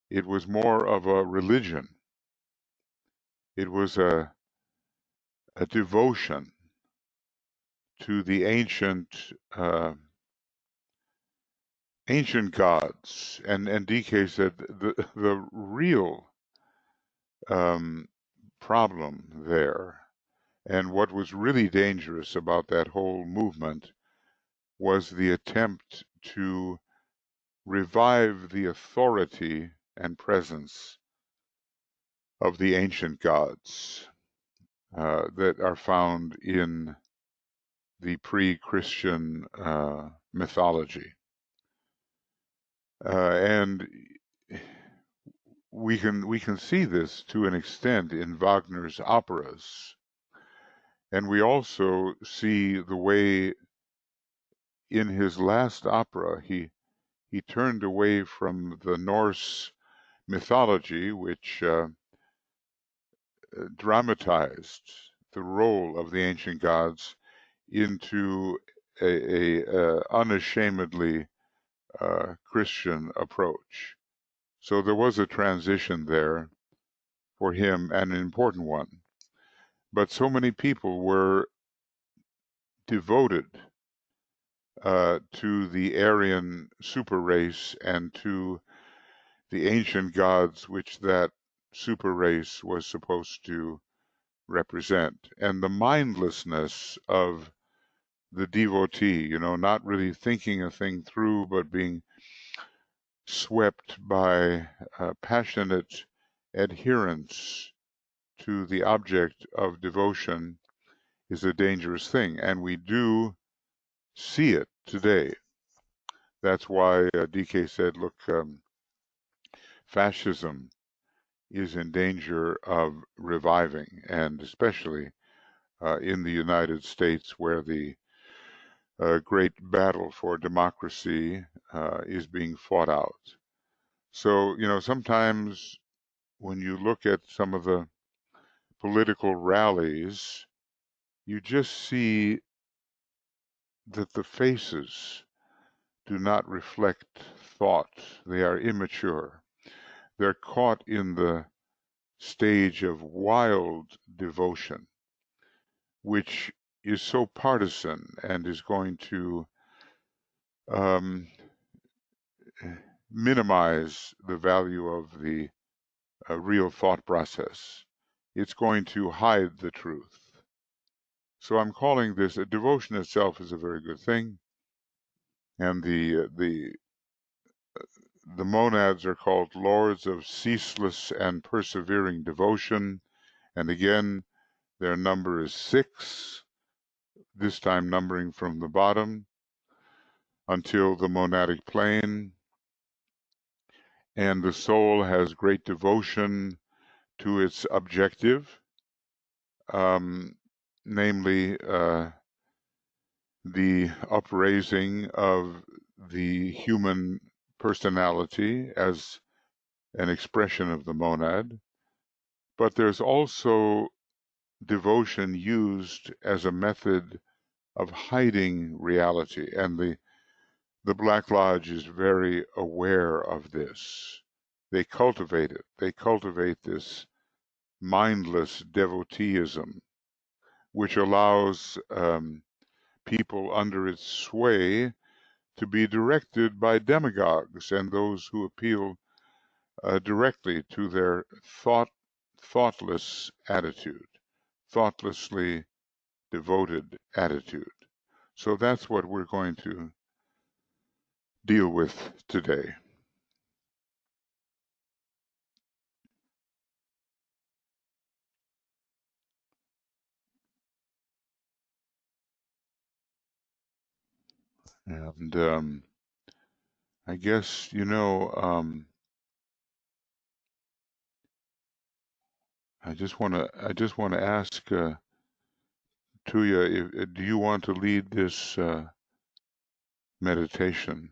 it was more of a religion. It was a devotion to the ancient gods. And DK said the real problem there, and what was really dangerous about that whole movement, was the attempt to revive the authority and presence of the ancient gods that are found in the pre-Christian mythology. And we can see this to an extent in Wagner's operas. And we also see the way in his last opera he turned away from the Norse mythology, which dramatized the role of the ancient gods, into a unashamedly Christian approach. So there was a transition there for him, and an important one. But so many people were devoted to the Aryan super race and to the ancient gods which that super race was supposed to represent. And the mindlessness of the devotee, not really thinking a thing through, but being swept by passionate adherence to the object of devotion, is a dangerous thing. And we do see it today. That's why DK said, look, fascism is in danger of reviving, and especially in the United States, where the great battle for democracy is being fought out. So, sometimes when you look at some of the political rallies, you just see that the faces do not reflect thought. They are immature. They're caught in the stage of wild devotion, which is so partisan and is going to um, minimize the value of the real thought process. It's going to hide the truth. So I'm calling this, devotion itself is a very good thing, and the monads are called lords of ceaseless and persevering devotion. And again, their number is 6, this time numbering from the bottom until the monadic plane. And the soul has great devotion to its objective, namely the upraising of the human personality as an expression of the monad. But there's also devotion used as a method of hiding reality, and the Black Lodge is very aware of this. They cultivate it. They cultivate this mindless devoteeism, which allows people under its sway to be directed by demagogues and those who appeal directly to their thoughtless attitude, thoughtlessly devoted attitude. So that's what we're going to deal with today. And I guess, I just want to ask Tuya, do you want to lead this meditation,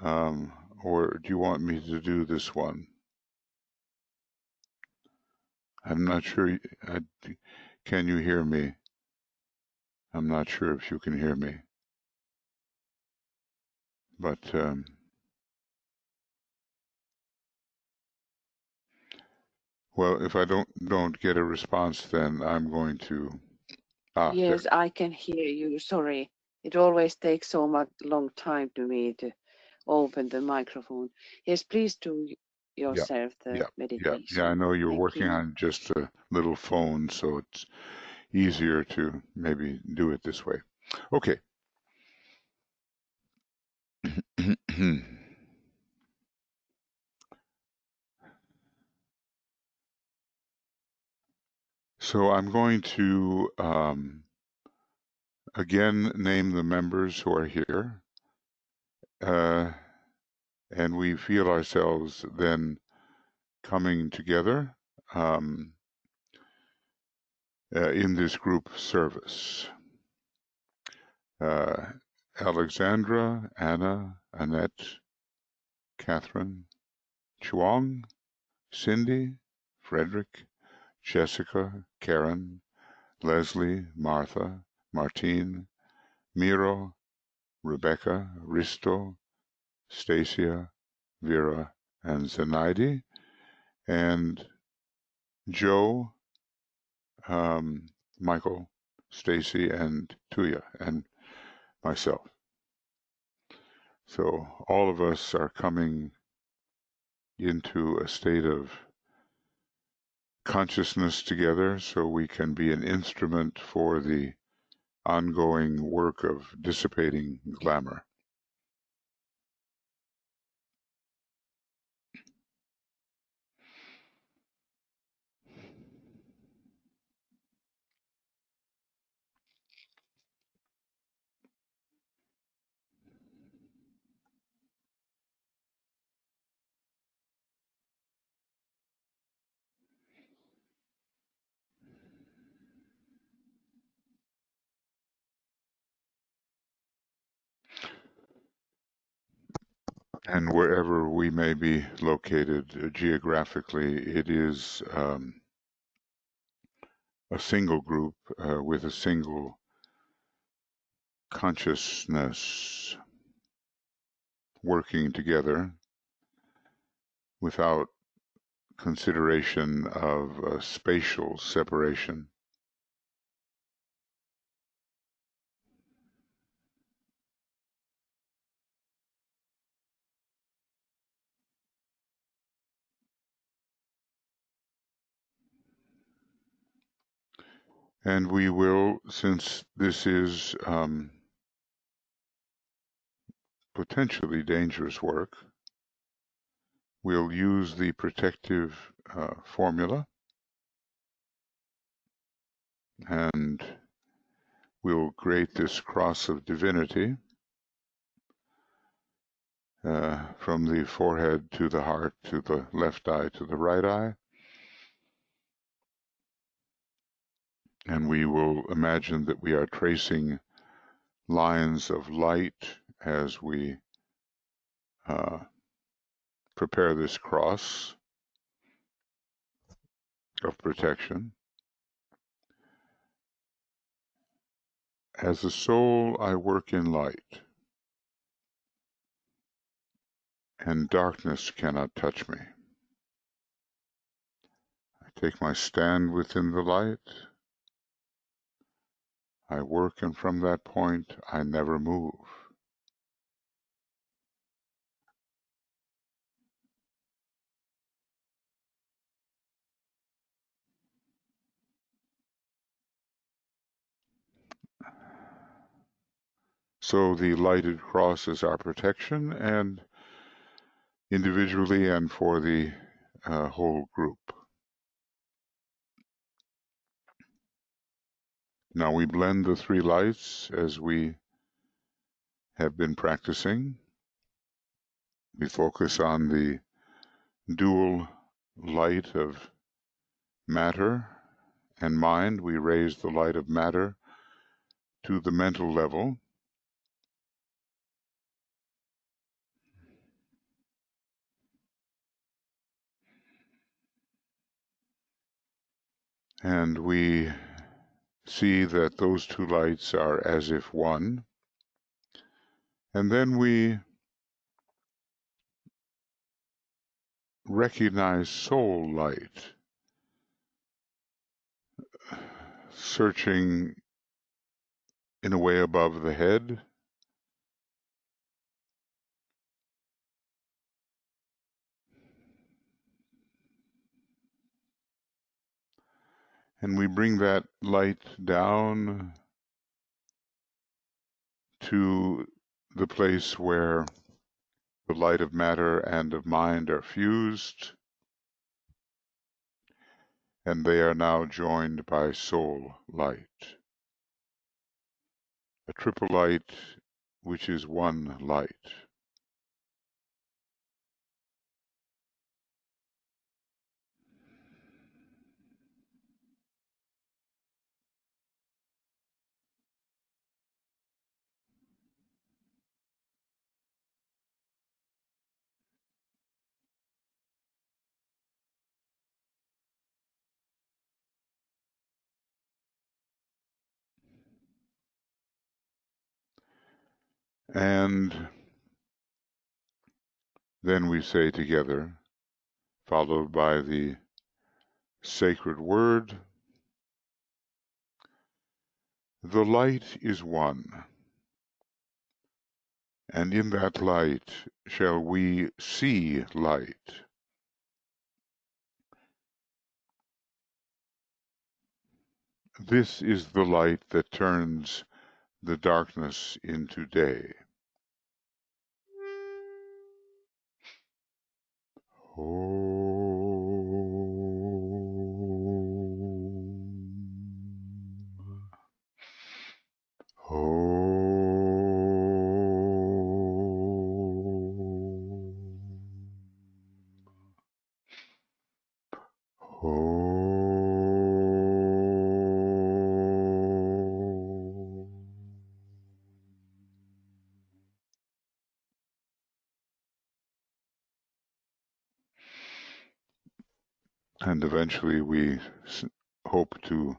um, or do you want me to do this one? I'm not sure. Can you hear me? I'm not sure if you can hear me, but well, if I don't get a response, then I'm going to. There. Yes, I can hear you. Sorry. It always takes so much long time to me to open the microphone. Yes, please do Yeah, yourself the yeah, yeah. I meditation. know you're Thank working you. on just a little phone, so it's easier to maybe do it this way. Okay. So I'm going to again name the members who are here, and we feel ourselves then coming together in this group service. Alexandra, Anna, Annette, Catherine, Chuang, Cindy, Frederick, Jessica, Karen, Leslie, Martha, Martine, Miro, Rebecca, Risto, Stacia, Vera, and Zenaide, and Joe, Michael, Stacy, and Tuya, and myself. So all of us are coming into a state of consciousness together so we can be an instrument for the ongoing work of dissipating glamour. And wherever we may be located geographically, it is a single group with a single consciousness working together without consideration of spatial separation. And we will, since this is potentially dangerous work, we'll use the protective formula, and we'll create this cross of divinity from the forehead to the heart, to the left eye, to the right eye. And we will imagine that we are tracing lines of light as we prepare this cross of protection. As a soul, I work in light, and darkness cannot touch me. I take my stand within the light. I work, and from that point, I never move. So the lighted cross is our protection, and individually and for the whole group. Now we blend the three lights as we have been practicing. We focus on the dual light of matter and mind. We raise the light of matter to the mental level. And we see that those two lights are as if one. And then we recognize soul light, searching in a way above the head. And we bring that light down to the place where the light of matter and of mind are fused, and they are now joined by soul light, a triple light which is one light. And then we say together, followed by the sacred word, the light is one, and in that light shall we see light. This is the light that turns the darkness into day. And eventually we hope to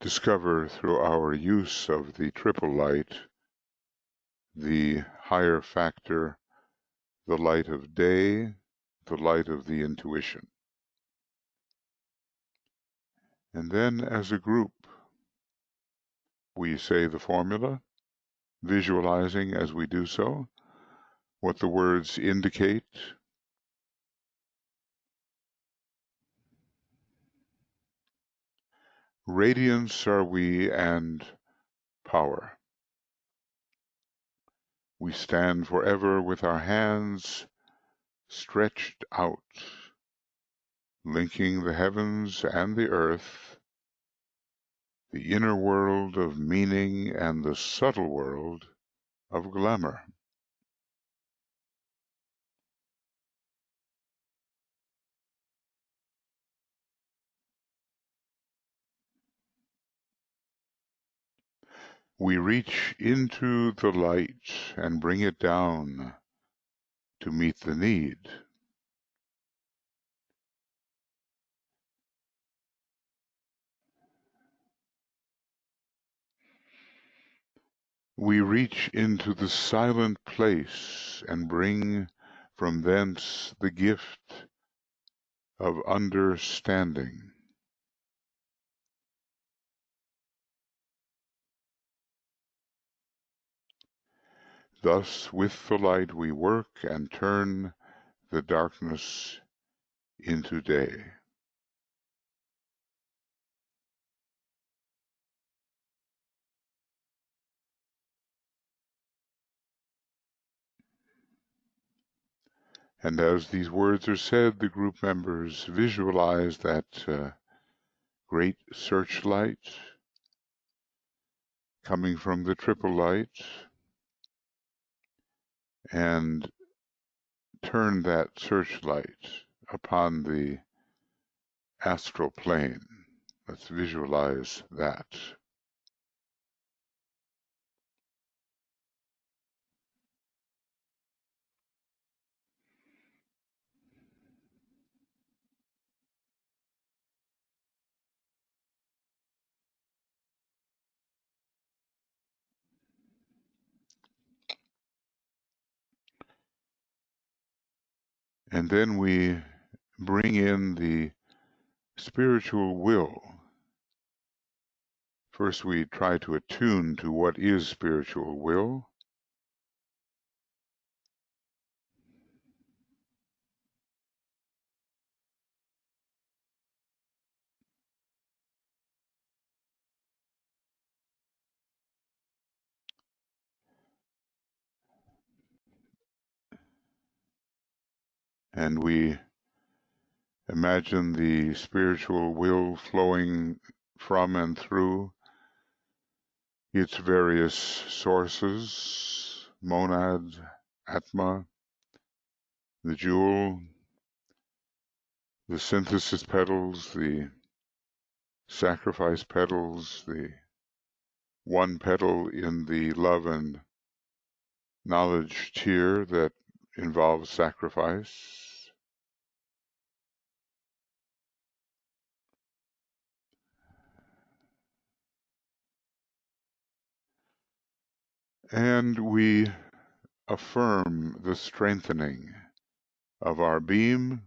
discover through our use of the triple light, the higher factor, the light of day, the light of the intuition. And then as a group, we say the formula, visualizing as we do so what the words indicate. Radiance are we and power. We stand forever with our hands stretched out, linking the heavens and the earth, the inner world of meaning and the subtle world of glamour. We reach into the light and bring it down to meet the need. We reach into the silent place and bring from thence the gift of understanding. Thus with the light we work and turn the darkness into day. And as these words are said, the group members visualize that great searchlight coming from the triple light and turn that searchlight upon the astral plane. Let's visualize that. And then we bring in the spiritual will. First, we try to attune to what is spiritual will. And we imagine the spiritual will flowing from and through its various sources, monad, atma, the jewel, the synthesis petals, the sacrifice petals, the one petal in the love and knowledge tier that involves sacrifice. And we affirm the strengthening of our beam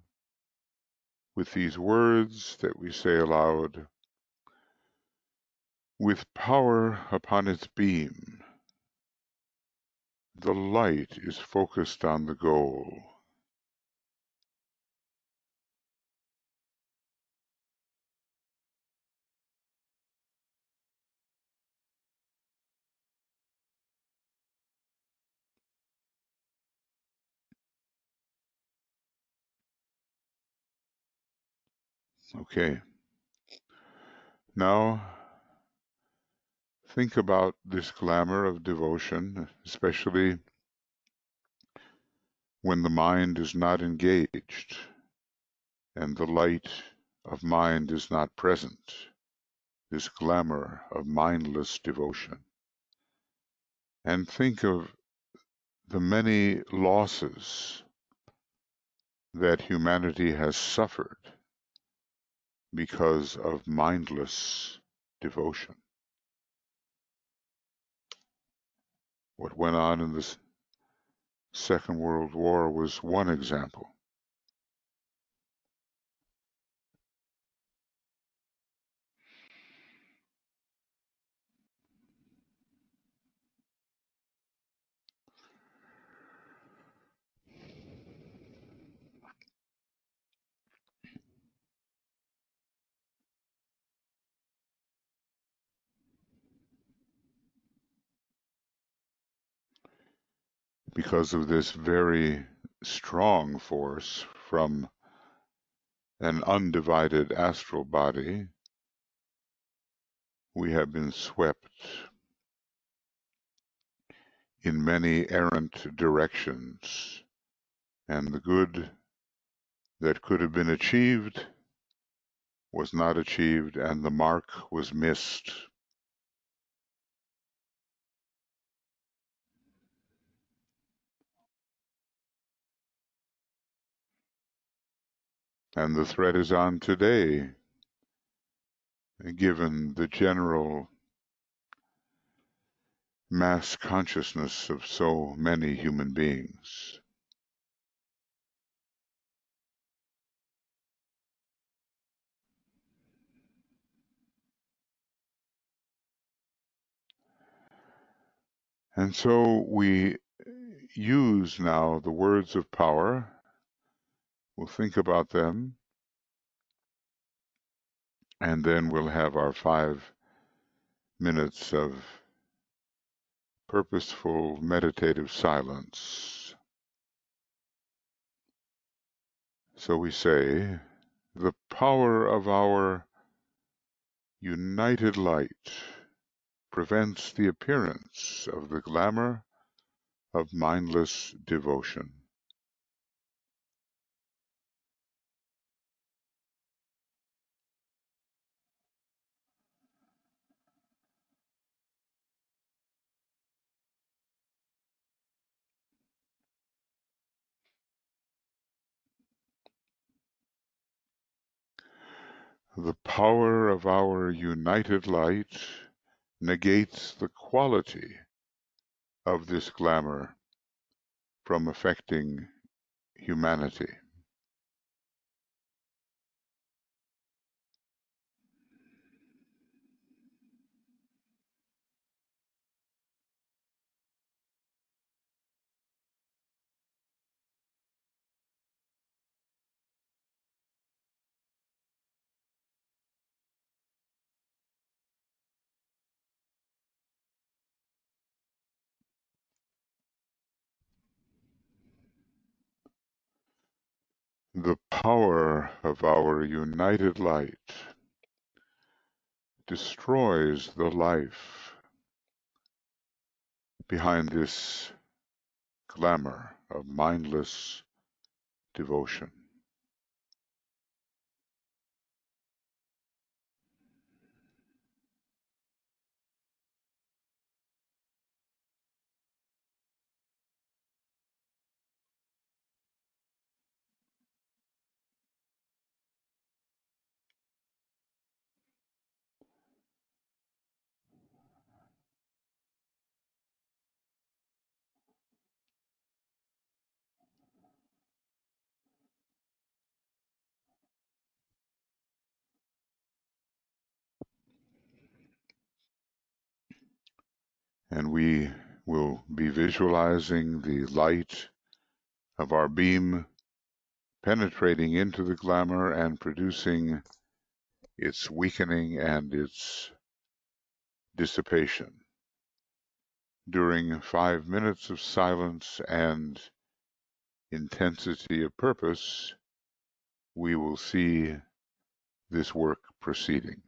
with these words that we say aloud. With power upon its beam, the light is focused on the goal. Okay. Now, think about this glamour of devotion, especially when the mind is not engaged and the light of mind is not present, this glamour of mindless devotion. And think of the many losses that humanity has suffered because of mindless devotion. What went on in the Second World War was one example. Because of this very strong force from an undivided astral body, we have been swept in many errant directions, and the good that could have been achieved was not achieved, and the mark was missed. And the threat is on today, given the general mass consciousness of so many human beings. And so we use now the words of power. We'll think about them, and then we'll have our 5 minutes of purposeful meditative silence. So we say, the power of our united light prevents the appearance of the glamour of mindless devotion. The power of our united light negates the quality of this glamour from affecting humanity. The power of our united light destroys the life behind this glamour of mindless devotion. And we will be visualizing the light of our beam penetrating into the glamour and producing its weakening and its dissipation. During 5 minutes of silence and intensity of purpose, we will see this work proceeding.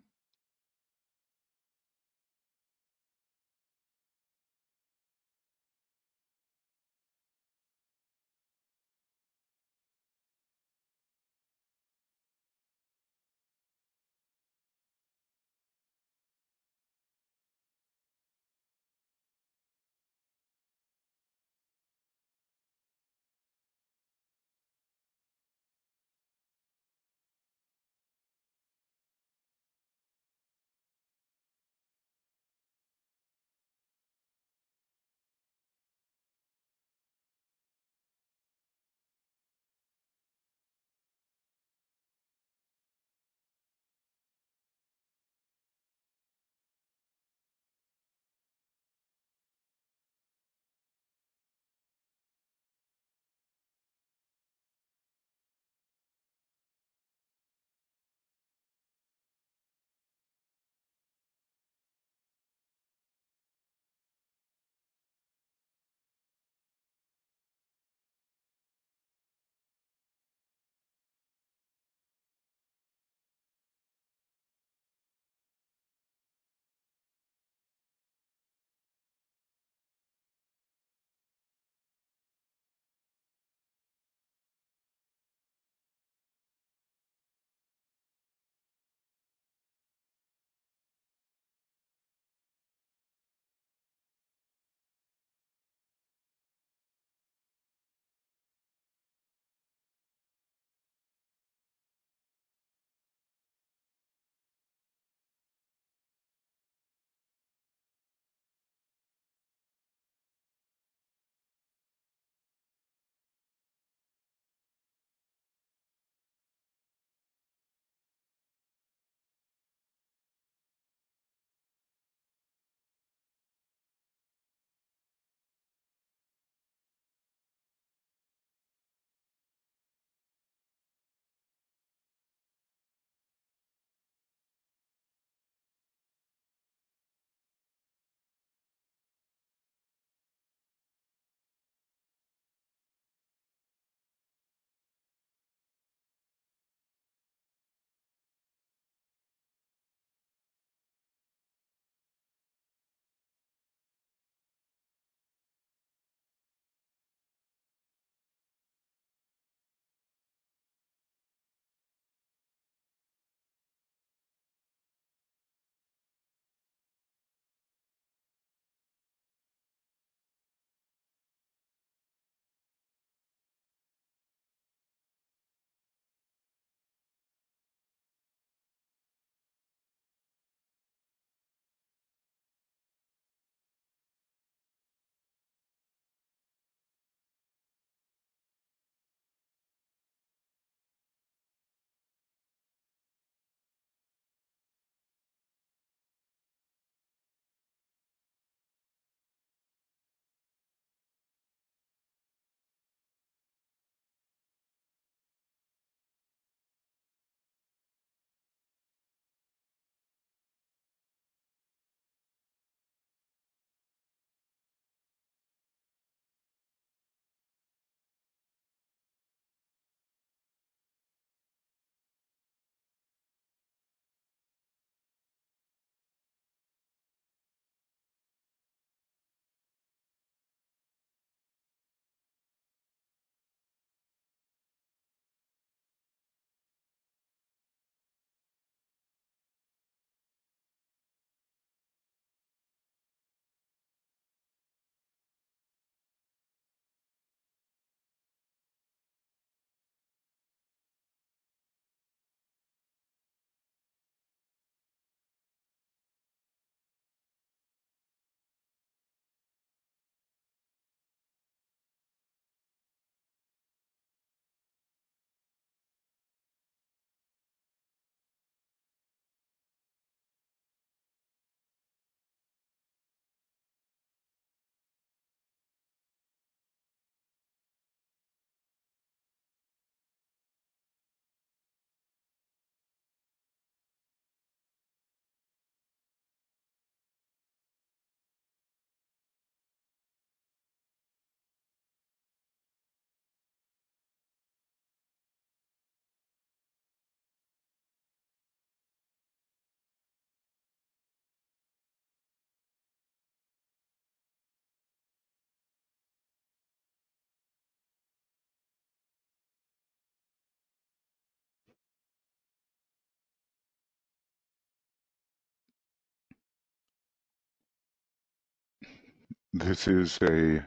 This is a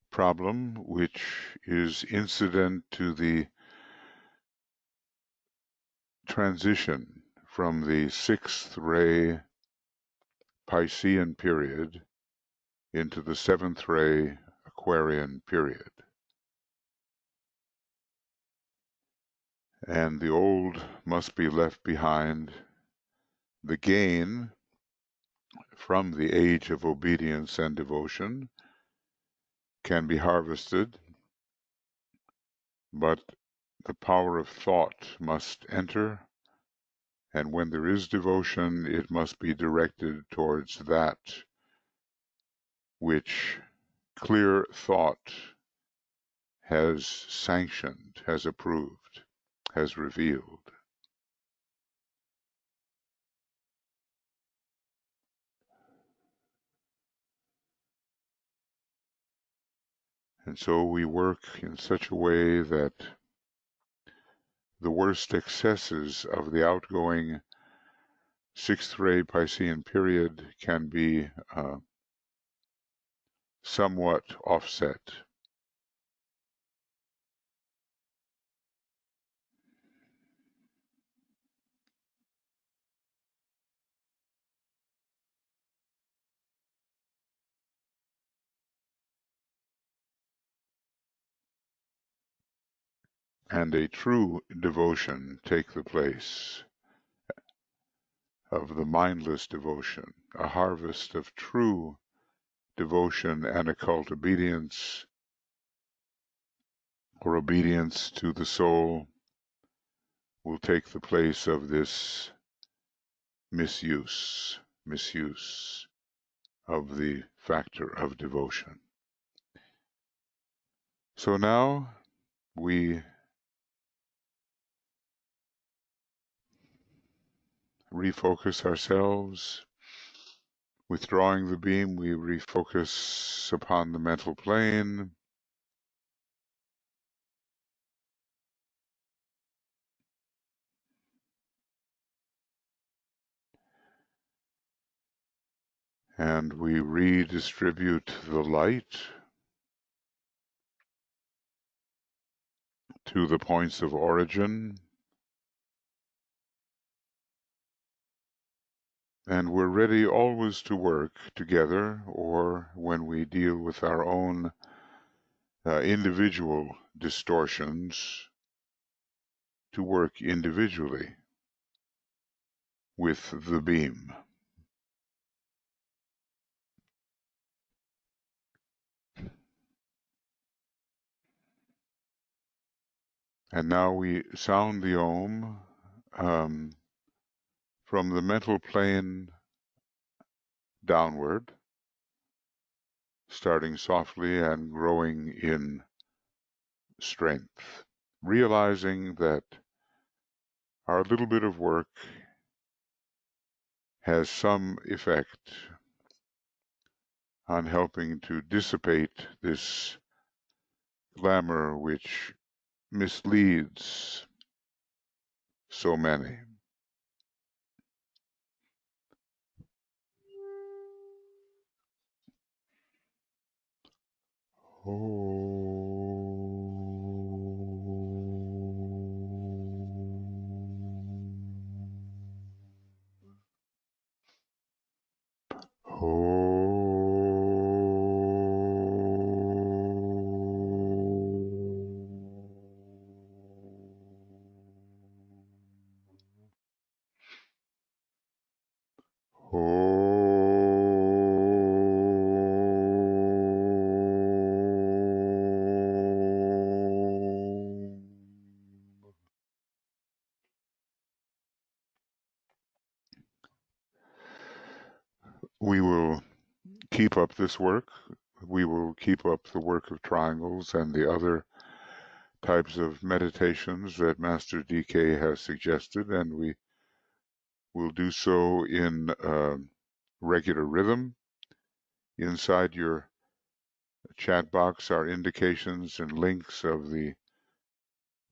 problem which is incident to the transition from the sixth ray Piscean period into the seventh ray Aquarian period. And the old must be left behind. The gain from the age of obedience and devotion can be harvested, but the power of thought must enter, and when there is devotion, it must be directed towards that which clear thought has sanctioned, has approved, has revealed. And so we work in such a way that the worst excesses of the outgoing sixth ray Piscean period can be somewhat offset. And a true devotion take the place of the mindless devotion, a harvest of true devotion and occult obedience, or obedience to the soul, will take the place of this misuse of the factor of devotion. So now we refocus ourselves. Withdrawing the beam, we refocus upon the mental plane. And we redistribute the light to the points of origin. And we're ready always to work together, or when we deal with our own individual distortions, to work individually with the beam. And now we sound the Om from the mental plane downward, starting softly and growing in strength, realizing that our little bit of work has some effect on helping to dissipate this glamour which misleads so many. We will keep up this work. We will keep up the work of triangles and the other types of meditations that Master DK has suggested, and we will do so in regular rhythm. Inside your chat box are indications and links of the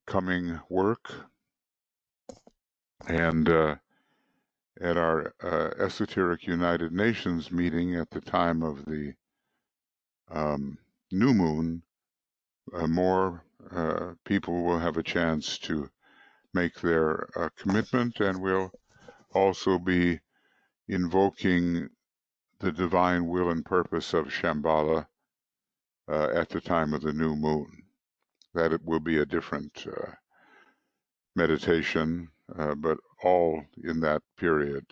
coming work, and at our Esoteric United Nations meeting at the time of the new moon, more people will have a chance to make their commitment, and we'll also be invoking the divine will and purpose of Shambhala at the time of the new moon. That it will be a different meditation, but all in that period,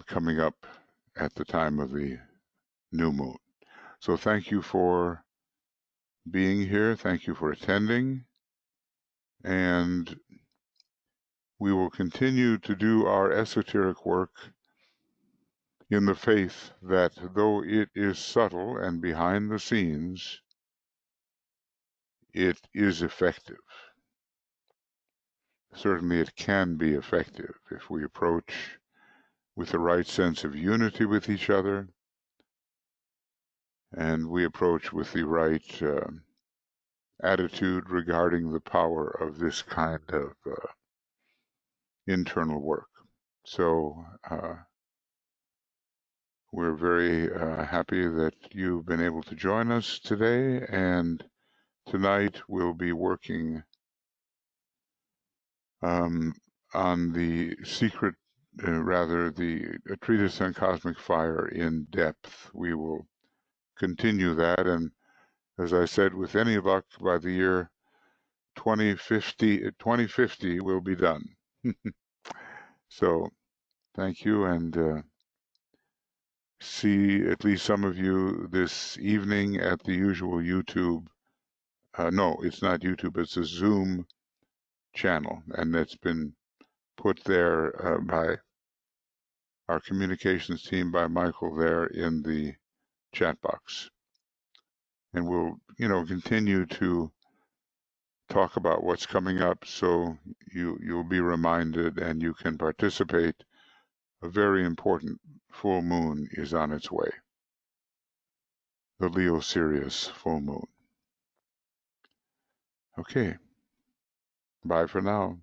coming up at the time of the new moon. So thank you for being here. Thank you for attending. And we will continue to do our esoteric work in the faith that though it is subtle and behind the scenes, it is effective. Certainly it can be effective if we approach with the right sense of unity with each other, and we approach with the right attitude regarding the power of this kind of internal work. So we're very happy that you've been able to join us today, and tonight we'll be working on the secret, the treatise on cosmic fire in depth. We will continue that, and as I said, with any luck, by the year 2050 will be done. So thank you, and see at least some of you this evening at the usual YouTube. No, it's not YouTube, it's a Zoom channel, and that's been put there by our communications team, by Michael there in the chat box. And we'll, continue to talk about what's coming up, so you'll be reminded and you can participate. A very important full moon is on its way, the Leo Sirius full moon. Okay, bye for now.